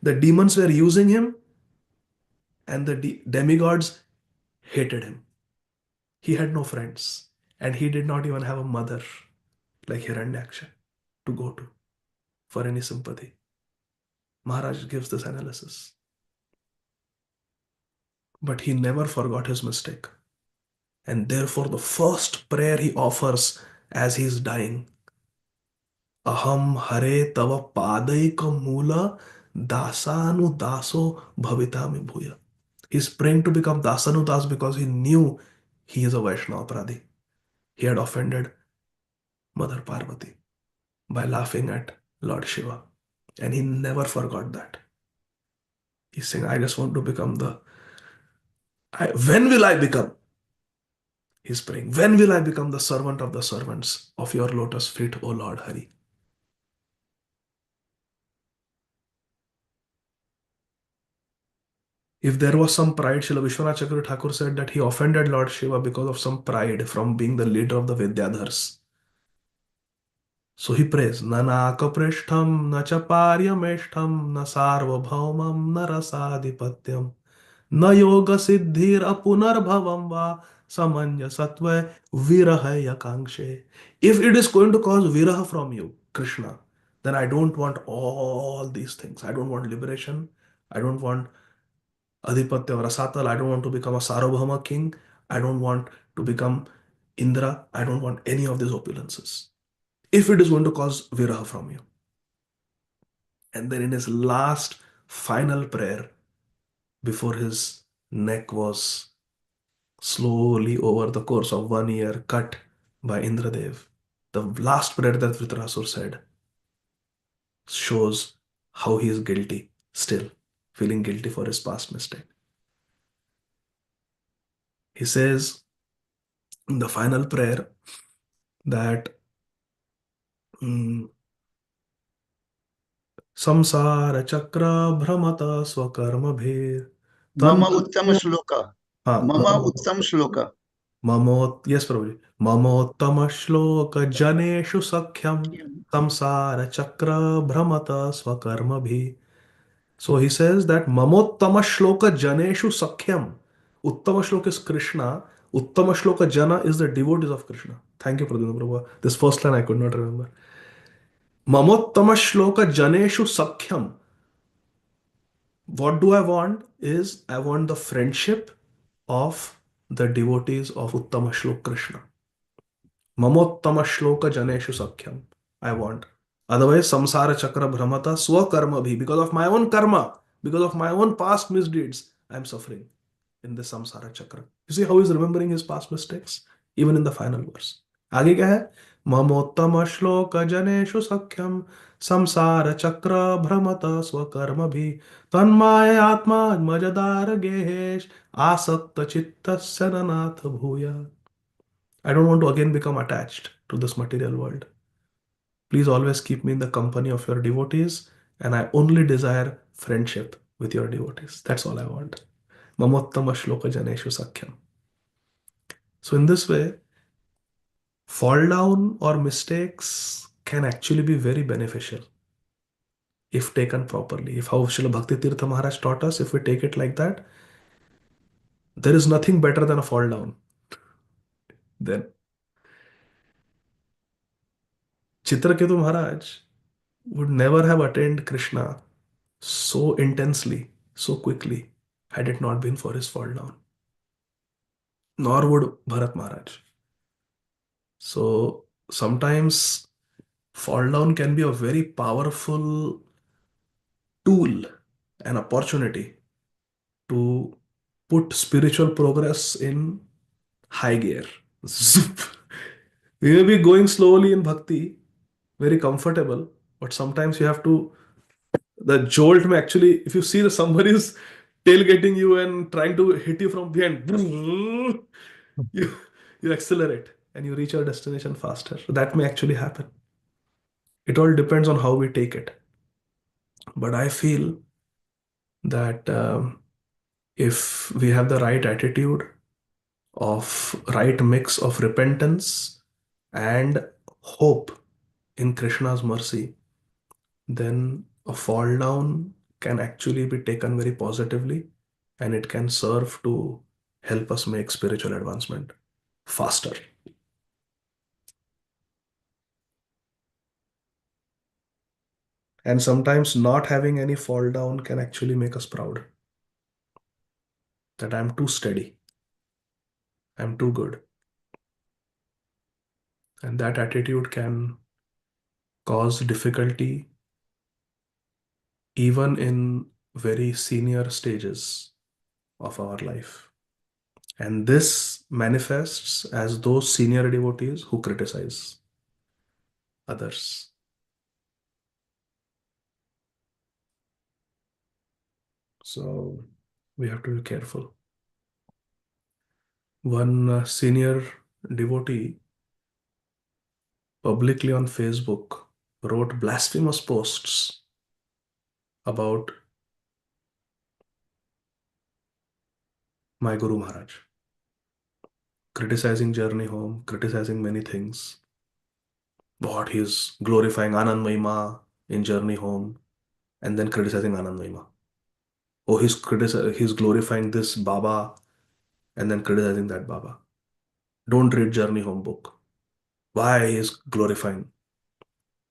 The demons were using him, and the demigods hated him. He had no friends, and he did not even have a mother like Hiranyaksha to go to for any sympathy. Maharaj gives this analysis. But he never forgot his mistake. And therefore, the first prayer he offers as he is dying, Aham Hare Tava Padaika Mula Dasanu Daso Bhavitami Bhuya. He's praying to become Dasanu Das because he knew he is a Vaishnava Pradhi. He had offended Mother Parvati by laughing at Lord Shiva. And he never forgot that. He's saying, I just want to become when will I become? He's praying, when will I become the servant of the servants of your lotus feet, O Lord Hari? If there was some pride, Srila Vishwanath Chakravarti Thakur said that he offended Lord Shiva because of some pride from being the leader of the Vidyadhars. So he prays, Nanaka Prishtham, na Chaparyameshtham, na Sarvabhaumam, na Rasadhipatyam, na Yoga Siddhir Apunarbhavam va Samanya Satva Viraha Yakangshe. If it is going to cause viraha from you, Krishna, then I don't want all these things. I don't want liberation. I don't want Adhipatya or Rasatal. I don't want to become a Sarvabhauma king. I don't want to become Indra. I don't want any of these opulences. If it is going to cause viraha from you. And then in his last final prayer, before his neck was slowly over the course of 1 year cut by Indradev, the last prayer that Vritrasur said shows how he is guilty, still feeling guilty for his past mistake. He says in the final prayer that samsara chakra bhramata swakarma bhir मम tam उत्तम श्लोक मम उत्तम श्लोक yes Prabhuji, mamottama shloka janeshu sakhyam samsara chakra bhramata swakarma bhi. So he says that mamottama shloka janeshu sakhyam. Uttama shloka is Krishna. Uttama shloka jana is the devotees of Krishna. Thank you, Pradyumna Prabhu. This first line I could not remember. Mamottama shloka janeshu sakhyam. what do I want is I want the friendship of the devotees of Uttama Shlok Krishna. Mamottama Shloka Janeshu Sakhyam. I want. Otherwise, samsara chakra bhramata swakarma bhi. Because of my own karma, because of my own past misdeeds, I am suffering in this samsara chakra. You see how he's remembering his past mistakes? Even in the final verse. आगे क्या है? ममोत्तम श्लोक जनेषु सख्यम संसार चक्र भ्रमत स्वकर्म भी तन्माय आत्मा मजदार गेहेश आसक्त चित्तस्य ननाथ भूया. I don't want to again become attached to this material world. Please always keep me in the company of your devotees, and I only desire friendship with your devotees. That's all I want. Mamottama shloka janeshu sakhyam. So, in this way, fall down or mistakes can actually be very beneficial if taken properly. If how Srila Bhakti Tirtha Maharaj taught us, if we take it like that, there is nothing better than a fall down. Then Chitraketu Maharaj would never have attained Krishna so intensely, so quickly, had it not been for his fall down. Nor would Bharat Maharaj. So sometimes fall down can be a very powerful tool, an opportunity to put spiritual progress in high gear. Zoop. We may be going slowly in bhakti, very comfortable, but sometimes you have to, the jolt may actually, if you see that somebody is tailgating you and trying to hit you from behind, you, you accelerate and you reach your destination faster. So that may actually happen. It all depends on how we take it. But I feel that if we have the right attitude of right mix of repentance and hope in Krishna's mercy, then a fall down can actually be taken very positively and it can serve to help us make spiritual advancement faster. And sometimes not having any fall down can actually make us proud. That I'm too steady, I'm too good. And that attitude can cause difficulty even in very senior stages of our life. And this manifests as those senior devotees who criticize others. So we have to be careful. One senior devotee publicly on Facebook wrote blasphemous posts about my Guru Maharaj, criticizing Journey Home, criticizing many things. What he's glorifying Anand Mahima in Journey Home and then criticizing Anand Mahima. Oh, he's glorifying this Baba and then criticizing that Baba. Don't read Journey Home book. Why is glorifying?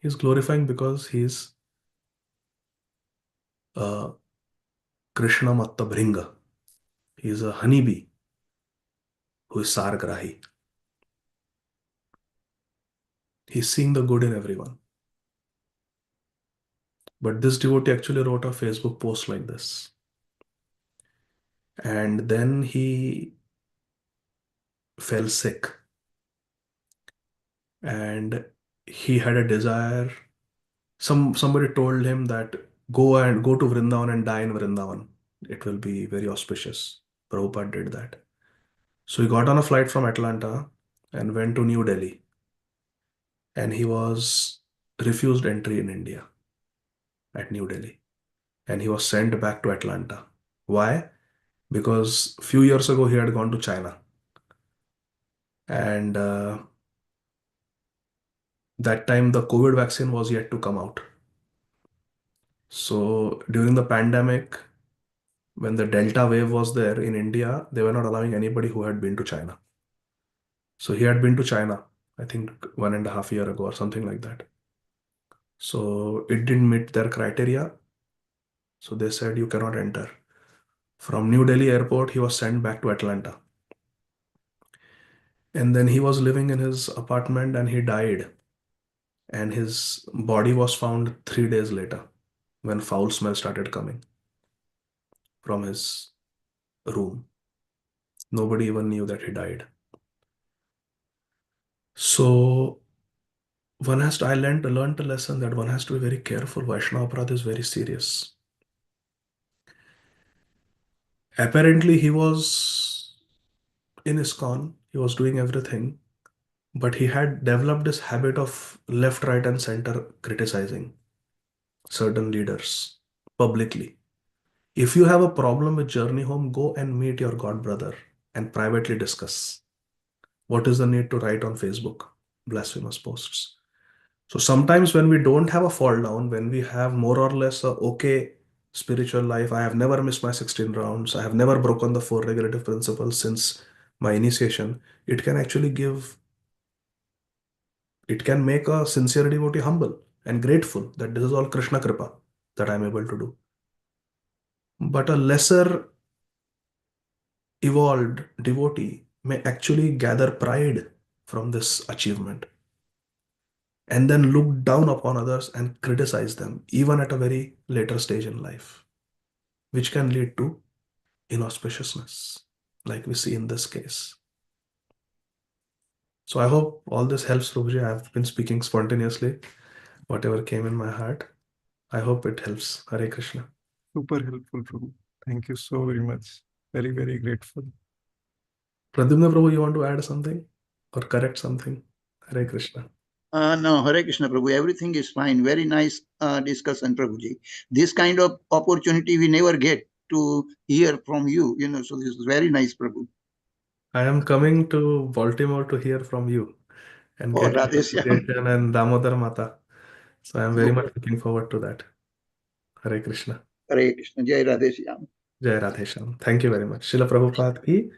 He's glorifying because he's a Krishna Matta Bhringa. He's a honeybee who is Sargrahi. He's seeing the good in everyone. But this devotee actually wrote a Facebook post like this. And then he fell sick. And he had a desire. Somebody told him that go to Vrindavan and die in Vrindavan. It will be very auspicious. Prabhupada did that. So he got on a flight from Atlanta and went to New Delhi. And he was refused entry in India at New Delhi. And he was sent back to Atlanta. Why? Because a few years ago he had gone to China. And that time the COVID vaccine was yet to come out. So during the pandemic, when the Delta wave was there in India, they were not allowing anybody who had been to China. So he had been to China, I think 1.5 years ago or something like that. So it didn't meet their criteria. So they said, you cannot enter. From New Delhi airport, he was sent back to Atlanta. And then he was living in his apartment and he died. And his body was found 3 days later when foul smell started coming from his room. Nobody even knew that he died. So I learned a lesson that one has to be very careful. Vaishnava Aparadha is very serious. Apparently, he was in ISKCON, he was doing everything, but he had developed this habit of left, right, and center criticizing certain leaders publicly. If you have a problem with Journey Home, go and meet your god brother and privately discuss. What is the need to write on Facebook blasphemous posts? So sometimes when we don't have a fall down, when we have more or less a okay spiritual life, I have never missed my 16 rounds, I have never broken the 4 regulative principles since my initiation, it can make a sincere devotee humble and grateful that this is all Krishna Kripa that I'm able to do. But a lesser evolved devotee may actually gather pride from this achievement and then look down upon others and criticize them, even at a very later stage in life, which can lead to inauspiciousness, like we see in this case. So I hope all this helps, Prabhuji. I've been speaking spontaneously, whatever came in my heart. I hope it helps. Hare Krishna. Super helpful, Prabhu. Thank you so very much. Very, very grateful. Pradyumna Prabhu, you want to add something or correct something? Hare Krishna. No, Hare Krishna, Prabhu. Everything is fine. Very nice discussion, Prabhuji. This kind of opportunity we never get to hear from you, so this is very nice, Prabhu. I am coming to Baltimore to hear from you and Oh, get Radhe Shyam. invitation and Damodar Mata. So I am very much looking forward to that. Hare Krishna. Hare Krishna. Jai Radhe Shyam. Jai Radhe Shyam. Thank you very much. Srila Prabhupada ki